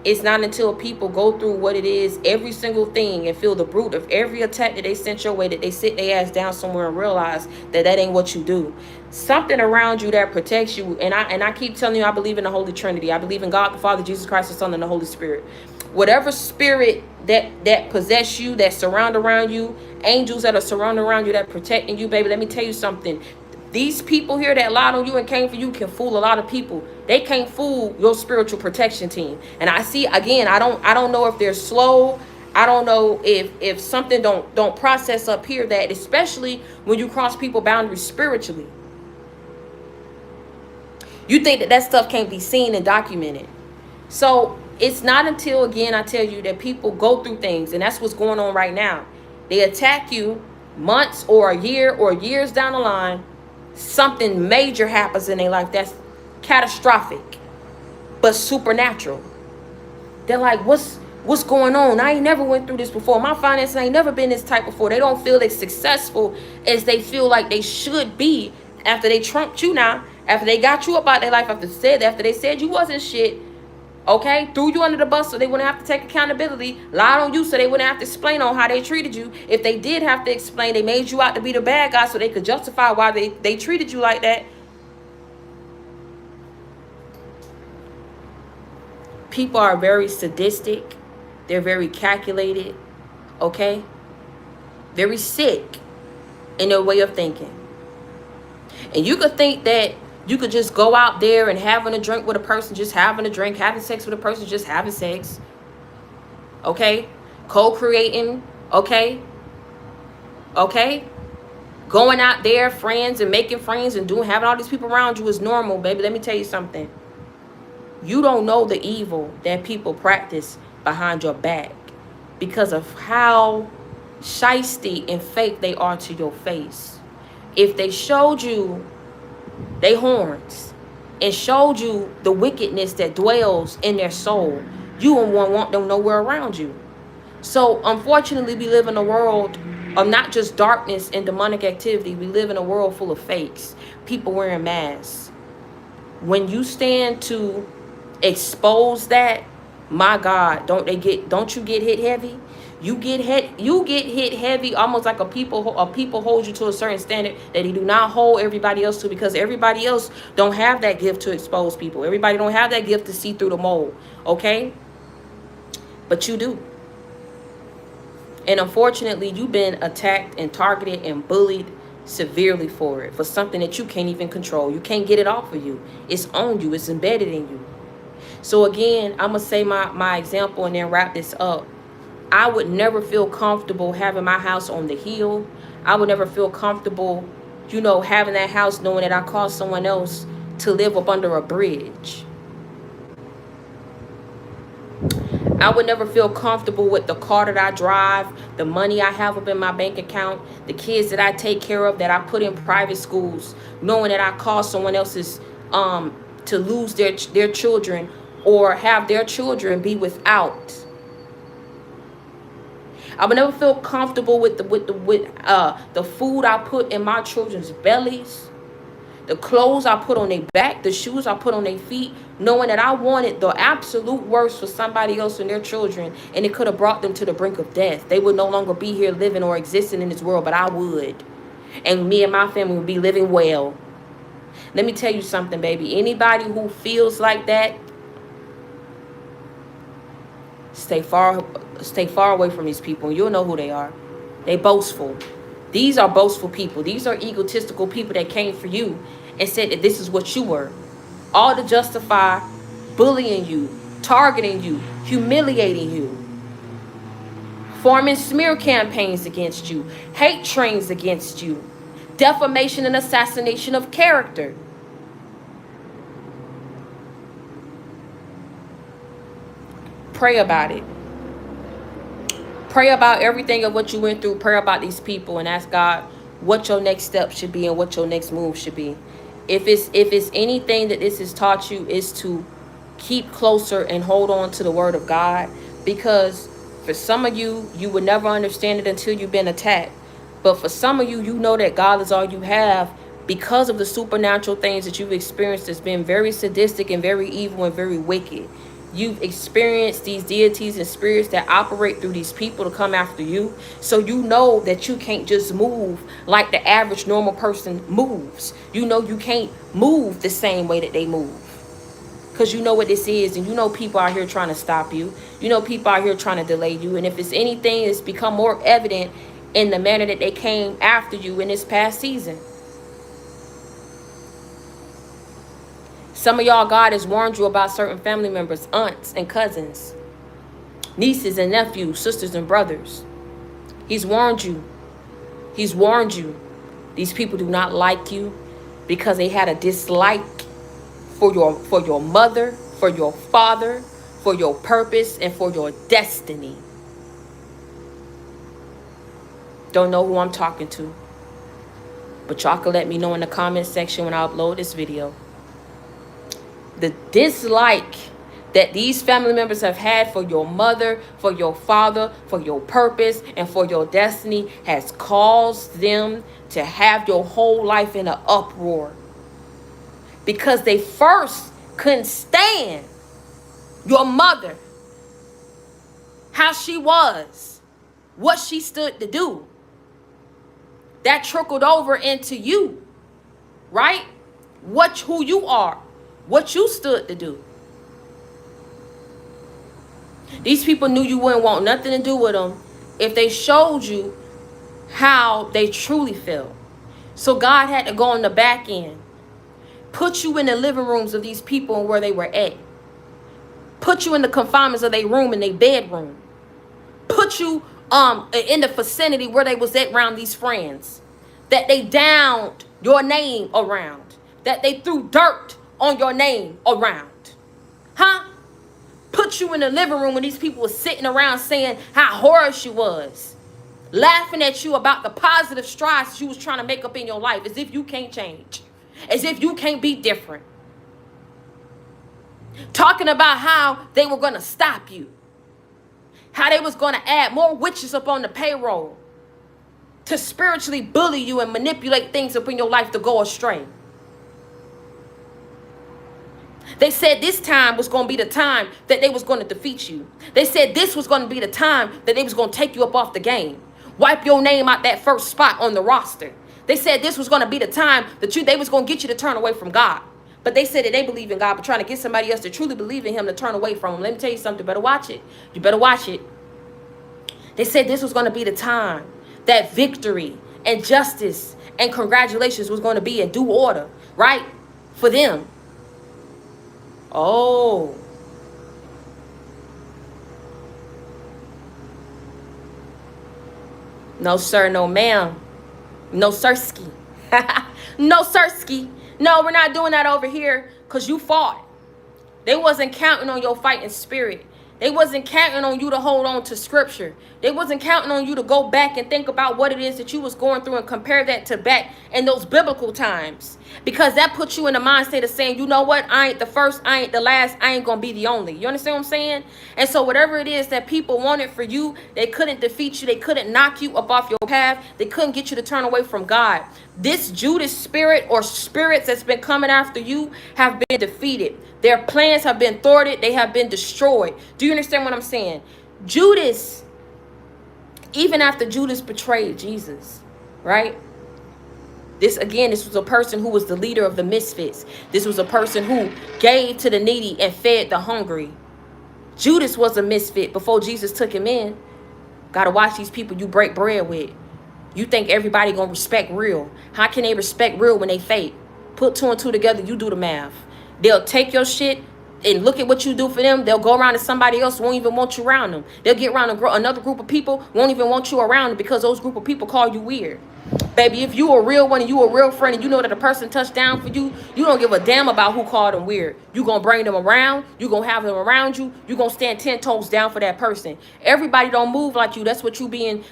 it's not until people go through what it is, every single thing, and feel the brunt of every attack that they sent your way, that they sit their ass down somewhere and realize that that ain't what you do. Something around you that protects you. And I keep telling you, I believe in the Holy Trinity. I believe in God the Father, Jesus Christ the Son, and the Holy Spirit. Whatever spirit that possess you, that surround around you, angels that are surrounding around you, that protecting you, baby, let me tell you something. These people here that lied on you and came for you can fool a lot of people. They can't fool your spiritual protection team. And I see, again, I don't know if they're slow. I don't know if something don't process up here, that especially when you cross people boundaries spiritually. You think that stuff can't be seen and documented. So it's not until, again, I tell you, that people go through things, and that's what's going on right now. They attack you months or a year or years down the line. Something major happens in their life that's catastrophic but supernatural. They're like, what's going on? I ain't never went through this before. My finances ain't never been this type before. They don't feel as successful as they feel like they should be after they trumped you now, after they got you about their life, after they said you wasn't shit. Okay, threw you under the bus so they wouldn't have to take accountability, lied on you so they wouldn't have to explain on how they treated you. If they did have to explain, they made you out to be the bad guy so they could justify why they treated you like that. People are very sadistic. They're very calculated, okay? Very sick in their way of thinking. And you could think that you could just go out there and having a drink with a person, just having a drink, having sex with a person, just having sex. Okay? Co-creating. Okay? Okay? Going out there, friends, and making friends and having all these people around you is normal, baby. Let me tell you something. You don't know the evil that people practice behind your back because of how shiesty and fake they are to your face. If they showed you they horns and showed you the wickedness that dwells in their soul, you won't want them nowhere around you. So unfortunately, we live in a world of not just darkness and demonic activity. We live in a world full of fakes, people wearing masks. When you stand to expose that, my God, don't you get hit heavy? You get hit heavy, almost like a people hold you to a certain standard that they do not hold everybody else to, because everybody else don't have that gift to expose people. Everybody don't have that gift to see through the mold, okay? But you do. And unfortunately, you've been attacked and targeted and bullied severely for it, for something that you can't even control. You can't get it off of you. It's on you. It's embedded in you. So again, I'm going to say my example and then wrap this up. I would never feel comfortable having my house on the hill. I would never feel comfortable, having that house knowing that I caused someone else to live up under a bridge. I would never feel comfortable with the car that I drive, the money I have up in my bank account, the kids that I take care of, that I put in private schools, knowing that I caused someone else's to lose their children or have their children be without. I would never feel comfortable with the food I put in my children's bellies, the clothes I put on their back, the shoes I put on their feet, knowing that I wanted the absolute worst for somebody else and their children, and it could have brought them to the brink of death. They would no longer be here living or existing in this world, but I would. And me and my family would be living well. Let me tell you something, baby. Anybody who feels like that, stay far away from these people. You'll know who they are. They boastful. These are boastful people. These are egotistical people that came for you and said that this is what you were. All to justify bullying you, targeting you, humiliating you, forming smear campaigns against you, hate trains against you, defamation and assassination of character. Pray about it. Pray about everything of what you went through. Pray about these people and ask God what your next step should be and what your next move should be. If it's anything that this has taught you, is to keep closer and hold on to the word of God. Because for some of you, you would never understand it until you've been attacked. But for some of you, you know that God is all you have because of the supernatural things that you've experienced that's been very sadistic and very evil and very wicked. You've experienced these deities and spirits that operate through these people to come after you. So you know that you can't just move like the average normal person moves. You know you can't move the same way that they move. Because you know what this is, and you know people out here trying to stop you. You know people out here trying to delay you. And if it's anything, it's become more evident in the manner that they came after you in this past season. Some of y'all, God has warned you about certain family members, aunts and cousins, nieces and nephews, sisters and brothers. He's warned you. He's warned you. These people do not like you because they had a dislike for your mother, for your father, for your purpose, and for your destiny. Don't know who I'm talking to, but y'all can let me know in the comment section when I upload this video. The dislike that these family members have had for your mother, for your father, for your purpose, and for your destiny has caused them to have your whole life in an uproar. Because they first couldn't stand your mother, how she was, what she stood to do. That trickled over into you, right? Who you are. What you stood to do. These people knew you wouldn't want nothing to do with them if they showed you how they truly felt. So God had to go on the back end. Put you in the living rooms of these people and where they were at. Put you in the confinements of their room and their bedroom. Put you in the vicinity where they was at around these friends. That they downed your name around. That they threw dirt on your name around. Huh? Put you in the living room when these people were sitting around saying how horrid you was. Laughing at you about the positive strides you was trying to make up in your life. As if you can't change. As if you can't be different. Talking about how they were going to stop you. How they was going to add more witches up on the payroll. To spiritually bully you and manipulate things up in your life to go astray. They said this time was going to be the time that they was going to defeat you. They said this was going to be the time that they was going to take you up off the game. Wipe your name out that first spot on the roster. They said this was going to be the time that they was going to get you to turn away from God. But they said that they believe in God, but trying to get somebody else to truly believe in him to turn away from him. Let me tell you something. You better watch it. You better watch it. They said this was going to be the time that victory and justice and congratulations was going to be in due order, right? For them. Oh. No, sir. No, ma'am. No, sirski. No, sirski. No, we're not doing that over here because you fought. They wasn't counting on your fighting spirit. They wasn't counting on you to hold on to scripture. They wasn't counting on you to go back and think about what it is that you was going through and compare that to back in those biblical times. Because that puts you in the mindset of saying, you know what? I ain't the first, I ain't the last, I ain't gonna be the only. You understand what I'm saying? And so whatever it is that people wanted for you, they couldn't defeat you. They couldn't knock you up off your path. They couldn't get you to turn away from God. This Judas spirit or spirits that's been coming after you have been defeated. Their plans have been thwarted. They have been destroyed. Do you understand what I'm saying? Judas, even after Judas betrayed Jesus, right? This was a person who was the leader of the misfits. This was a person who gave to the needy and fed the hungry. Judas was a misfit before Jesus took him in. Gotta watch these people you break bread with. You think everybody gonna respect real. How can they respect real when they fake? Put two and two together, you do the math. They'll take your shit and look at what you do for them. They'll go around to somebody else, won't even want you around them. They'll get around another group of people, won't even want you around them because those group of people call you weird. Baby, if you a real one and you a real friend and you know that a person touched down for you, you don't give a damn about who called them weird. You gonna bring them around, you gonna have them around you, you gonna stand 10 toes down for that person. Everybody don't move like you. That's what you being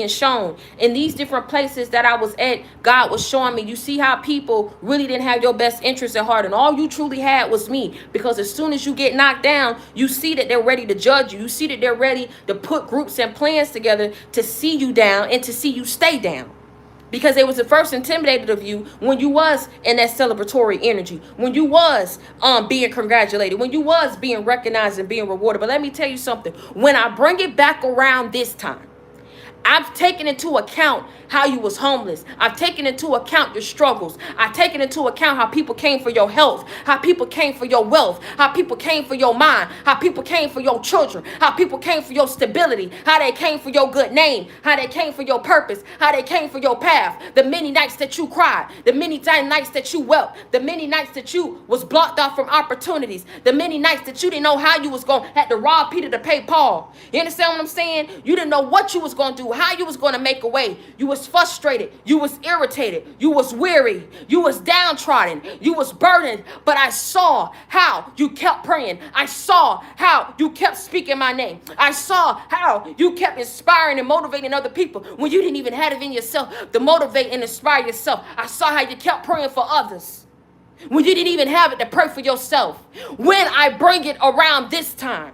shown. In these different places that I was at, God was showing me, you see how people really didn't have your best interest at heart, and all you truly had was me. Because as soon as you get knocked down, you see that they're ready to judge you. You see that they're ready to put groups and plans together to see you down and to see you stay down. Because they was at first intimidated of you when you was in that celebratory energy, when you was being congratulated, when you was being recognized and being rewarded. But let me tell you something. When I bring it back around this time, I've taken into account how you was homeless. I've taken into account your struggles. I've taken into account how people came for your health, how people came for your wealth, how people came for your mind, how people came for your children, how people came for your stability, how they came for your good name, how they came for your purpose, how they came for your path. The many nights that you cried, the many nights that you wept, the many nights that you was blocked off from opportunities, the many nights that you didn't know how you was going to have to rob Peter to pay Paul. You understand what I'm saying? You didn't know what you was going to do, how you was going to make a way. You was frustrated, you was irritated, you was weary, you was downtrodden, you was burdened, but I saw how you kept praying. I saw how you kept speaking my name. I saw how you kept inspiring and motivating other people when you didn't even have it in yourself to motivate and inspire yourself. I saw how you kept praying for others when you didn't even have it to pray for yourself. When I bring it around this time,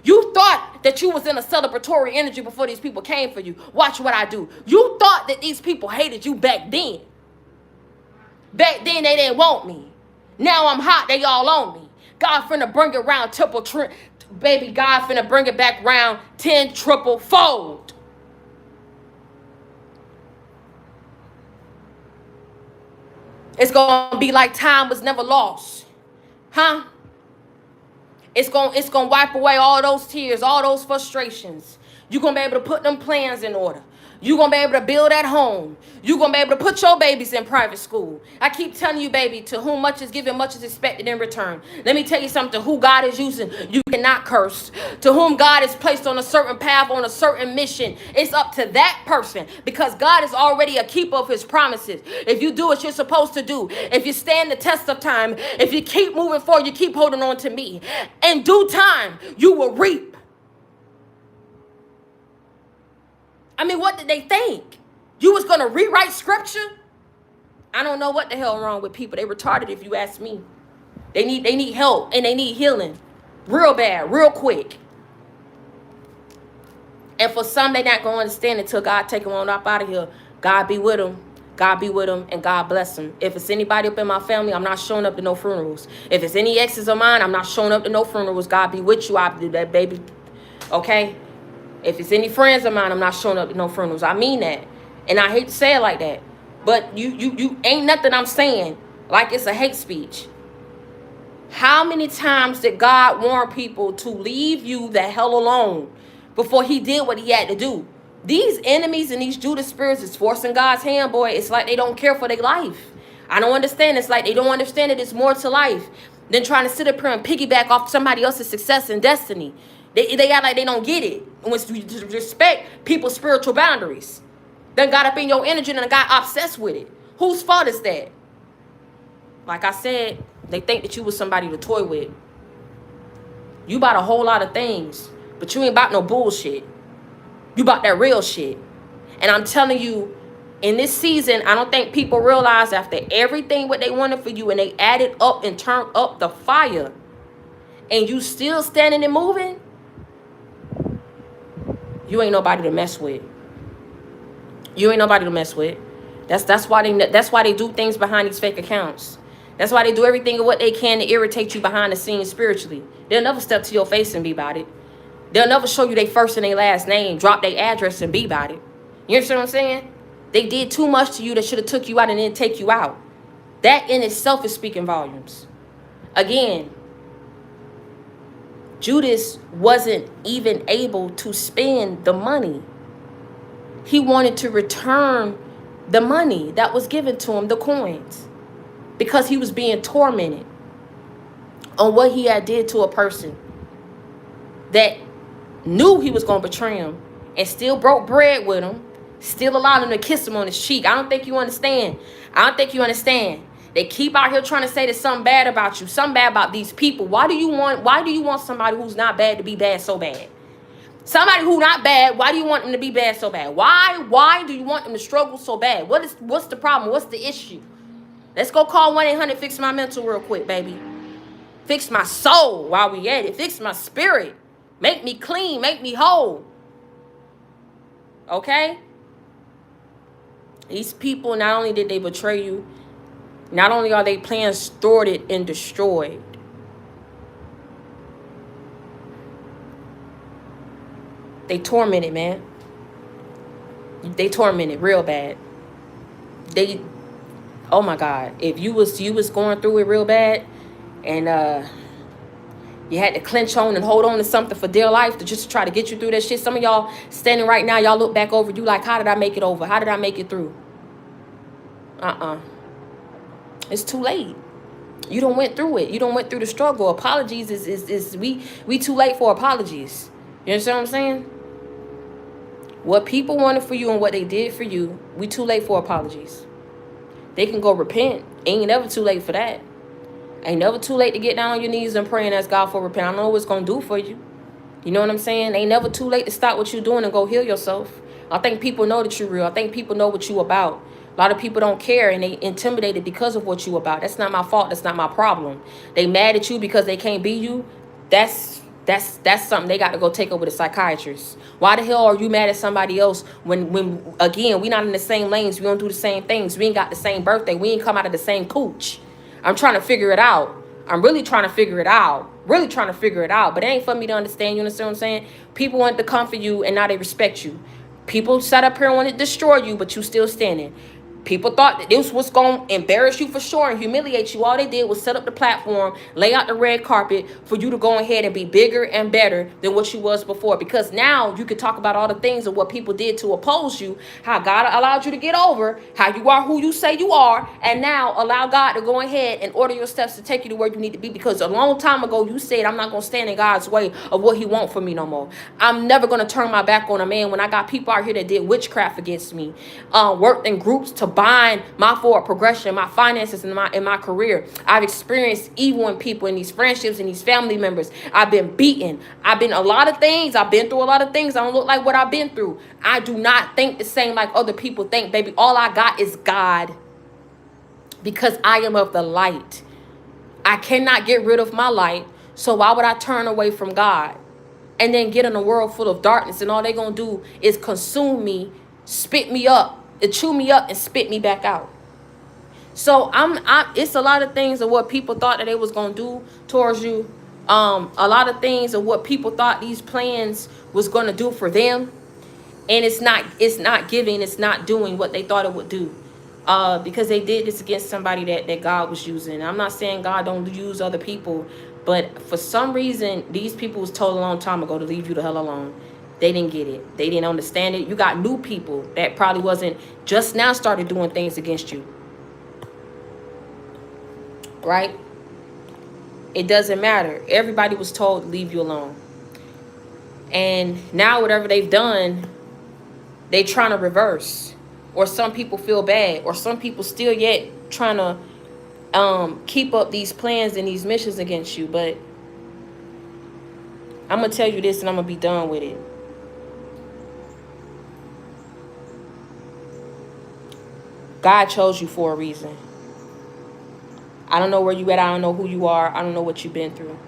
you thought that you was in a celebratory energy before these people came for you. Watch what I do. You thought that these people hated you back then. Back then they didn't want me. Now I'm hot, they all on me. God finna bring it around baby, God finna bring it back round 10 triple fold. It's gonna be like time was never lost. Huh? It's gonna wipe away all those tears, all those frustrations. You're gonna be able to put them plans in order. You're gonna be able to build at home. You're gonna be able to put your babies in private school. I keep telling you, baby, to whom much is given, much is expected in return. Let me tell you something. Who God is using, you cannot curse. To whom God is placed on a certain path, on a certain mission, it's up to that person, because God is already a keeper of his promises. If you do what you're supposed to do, if you stand the test of time, if you keep moving forward, you keep holding on to me, in due time, you will reap. I mean, what did they think? You was going to rewrite scripture? I don't know what the hell wrong with people. They retarded if you ask me. They need help and they need healing. Real bad, real quick. And for some, they not going to understand until God take them on up out of here. God be with them. God be with them and God bless them. If it's anybody up in my family, I'm not showing up to no funerals. If it's any exes of mine, I'm not showing up to no funerals. God be with you. I do that, baby. Okay? If it's any friends of mine, I'm not showing up to no funerals. I mean that. And I hate to say it like that. But you ain't nothing I'm saying like it's a hate speech. How many times did God warn people to leave you the hell alone before he did what he had to do? These enemies and these Judas spirits is forcing God's hand, boy. It's like they don't care for their life. I don't understand. It's like they don't understand that it's more to life than trying to sit up here and piggyback off somebody else's success and destiny. They act like they don't get it. And when you respect people's spiritual boundaries, then got up in your energy and got obsessed with it. Whose fault is that? Like I said, they think that you was somebody to toy with. You about a whole lot of things, but you ain't about no bullshit. You about that real shit. And I'm telling you, in this season, I don't think people realize after everything what they wanted for you and they added up and turned up the fire and you still standing and moving, you ain't nobody to mess with. You ain't nobody to mess with. That's why they do things behind these fake accounts. That's why they do everything what they can to irritate you behind the scenes spiritually. They'll never step to your face and be about it. They'll never show you their first and their last name, drop their address and be about it. You understand what I'm saying? They did too much to you that should have took you out and didn't take you out. That in itself is speaking volumes. Again, Judas wasn't even able to spend the money. He wanted to return the money that was given to him, the coins, because he was being tormented on what he had did to a person that knew he was going to betray him and still broke bread with him, still allowed him to kiss him on his cheek. I don't think you understand. They keep out here trying to say there's something bad about you, something bad about these people. Why do you want somebody who's not bad to be bad so bad? Somebody who not bad, why do you want them to be bad so bad? Why do you want them to struggle so bad? What's the problem? What's the issue? Let's go call 1-800-FIX my mental real quick, baby. Fix my soul while we at it. Fix my spirit. Make me clean. Make me whole. Okay? These people, not only did they betray you, not only are they plans thwarted and destroyed, they tormented, man. They tormented real bad. Oh my God. If you was going through it real bad and you had to clench on and hold on to something for dear life to just try to get you through that shit. Some of y'all standing right now, y'all look back over you like, how did I make it over? How did I make it through? It's too late. You don't went through it. You don't went through the struggle. Apologies is we too late for apologies. You understand what I'm saying? What people wanted for you and what they did for you, we too late for apologies. They can go repent. Ain't never too late for that. Ain't never too late to get down on your knees and pray and ask God for repent. I don't know what it's going to do for you. You know what I'm saying? Ain't never too late to stop what you're doing and go heal yourself. I think people know that you're real. I think people know what you about. A lot of people don't care and they intimidated because of what you about. That's not my fault. That's not my problem. They mad at you because they can't be you. That's something they got to go take up with a psychiatrist. Why the hell are you mad at somebody else when again, we not in the same lanes. We don't do the same things. We ain't got the same birthday. We ain't come out of the same cooch. I'm trying to figure it out. I'm really trying to figure it out. But it ain't for me to understand. You understand what I'm saying? People want to come for you and now they respect you. People sat up here and want to destroy you, but you still standing. People thought that this was going to embarrass you for sure and humiliate you. All they did was set up the platform, lay out the red carpet for you to go ahead and be bigger and better than what you was before. Because now you can talk about all the things of what people did to oppose you, how God allowed you to get over, how you are who you say you are, and now allow God to go ahead and order your steps to take you to where you need to be. Because a long time ago, you said, I'm not going to stand in God's way of what he wants for me no more. I'm never going to turn my back on a man when I got people out here that did witchcraft against me, worked in groups to bind my forward progression, my finances, and my career. I've experienced evil in people, in these friendships, and these family members. I've been beaten. I've been a lot of things. I've been through a lot of things. I don't look like what I've been through. I do not think the same like other people think, baby. All I got is God, because I am of the light. I cannot get rid of my light. So why would I turn away from God and then get in a world full of darkness and all they're going to do is consume me, spit me up, chew me up and spit me back out. So it's a lot of things of what people thought that they was going to do towards you. A lot of things of what people thought these plans was going to do for them. And it's not giving, it's not doing what they thought it would do. Because they did this against somebody that God was using. I'm not saying God don't use other people, but for some reason, these people was told a long time ago to leave you the hell alone. They didn't get it. They didn't understand it. You got new people that probably wasn't just now started doing things against you. Right? It doesn't matter. Everybody was told to leave you alone. And now whatever they've done, they trying to reverse. Or some people feel bad. Or some people still yet trying to keep up these plans and these missions against you. But I'm going to tell you this and I'm going to be done with it. God chose you for a reason. I don't know where you at. I don't know who you are. I don't know what you've been through.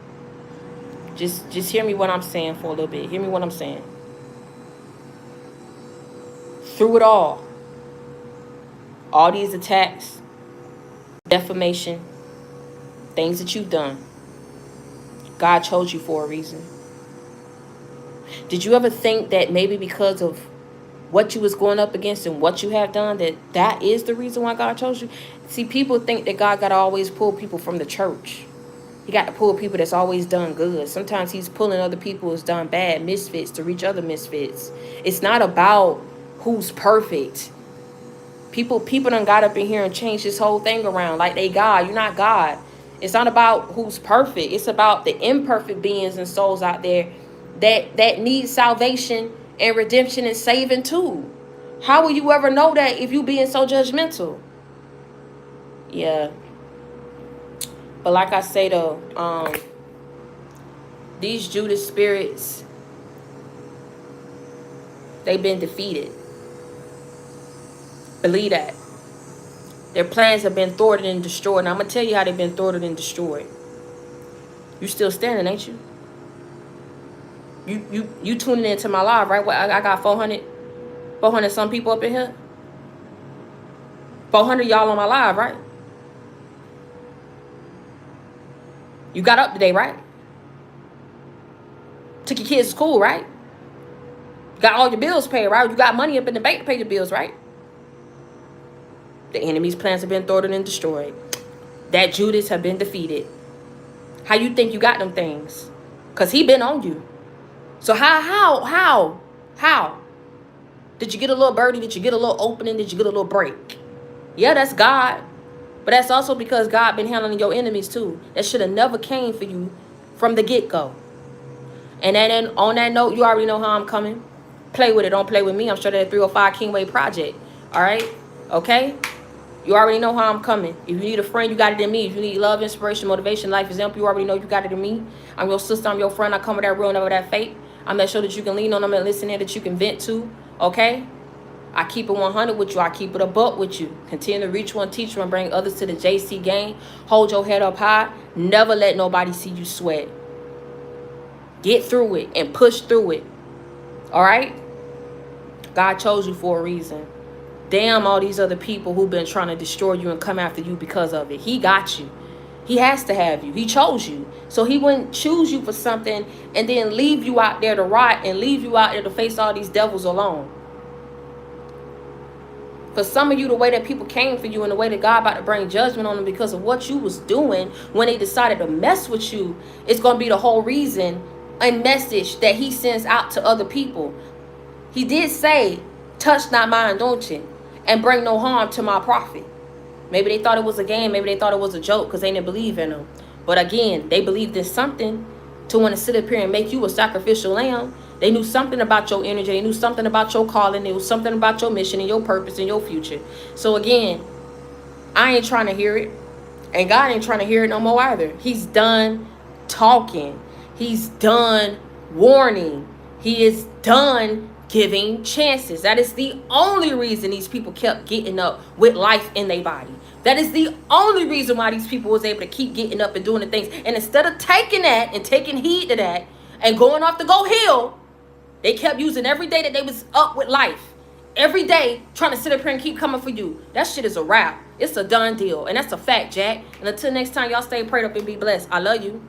Just hear me what I'm saying for a little bit. Hear me what I'm saying. Through it all these attacks, defamation, things that you've done, God chose you for a reason. Did you ever think that maybe because of what you was going up against and what you have done, that is the reason why God chose you? See, people think that God got to always pull people from the church. He got to pull people that's always done good. Sometimes he's pulling other people who's done bad, misfits, to reach other misfits. It's not about who's perfect. People done got up in here and changed this whole thing around like they God. You're not God. It's not about who's perfect. It's about the imperfect beings and souls out there that need salvation and redemption and saving too. How will you ever know that if you being so judgmental? Yeah. But like I say though, these Judas spirits, they've been defeated. Believe that. Their plans have been thwarted and destroyed. And I'm going to tell you how they've been thwarted and destroyed. You still standing, ain't you? You tuning into my live, right? I got 400 some people up in here. 400 y'all on my live, right? You got up today, right? Took your kids to school, right? Got all your bills paid, right? You got money up in the bank to pay your bills, right? The enemy's plans have been thwarted and destroyed. That Judas have been defeated. How you think you got them things? Because he been on you. So how? Did you get a little birdie? Did you get a little opening? Did you get a little break? Yeah, that's God. But that's also because God been handling your enemies too. That should have never came for you from the get-go. And then on that note, you already know how I'm coming. Play with it. Don't play with me. I'm sure that 305 Kingway Project. All right? Okay? You already know how I'm coming. If you need a friend, you got it in me. If you need love, inspiration, motivation, life example, you already know you got it in me. I'm your sister. I'm your friend. I come with that real, never that fake. I'm that show that you can lean on. I'm that listen in that you can vent to. Okay? I keep it 100 with you. I keep it a buck with you. Continue to reach one, teach one, bring others to the JC game. Hold your head up high. Never let nobody see you sweat. Get through it and push through it. All right? God chose you for a reason. Damn all these other people who've been trying to destroy you and come after you because of it. He got you. He has to have you. He chose you. So he wouldn't choose you for something and then leave you out there to rot and leave you out there to face all these devils alone. For some of you, the way that people came for you and the way that God about to bring judgment on them because of what you was doing when they decided to mess with you, it's going to be the whole reason and message that he sends out to other people. He did say, touch not my anointing and bring no harm to my prophet. Maybe they thought it was a game. Maybe they thought it was a joke because they didn't believe in him. But again, they believed in something to want to sit up here and make you a sacrificial lamb. They knew something about your energy. They knew something about your calling. They knew something about your mission and your purpose and your future. So again, I ain't trying to hear it. And God ain't trying to hear it no more either. He's done talking. He's done warning. He is done giving chances. That is the only reason these people kept getting up with life in their body. That is the only reason why these people was able to keep getting up and doing the things. And instead of taking that and taking heed to that and going off to go heal, they kept using every day that they was up with life. Every day trying to sit up here and keep coming for you. That shit is a wrap. It's a done deal. And that's a fact, Jack. And until next time, y'all stay prayed up and be blessed. I love you.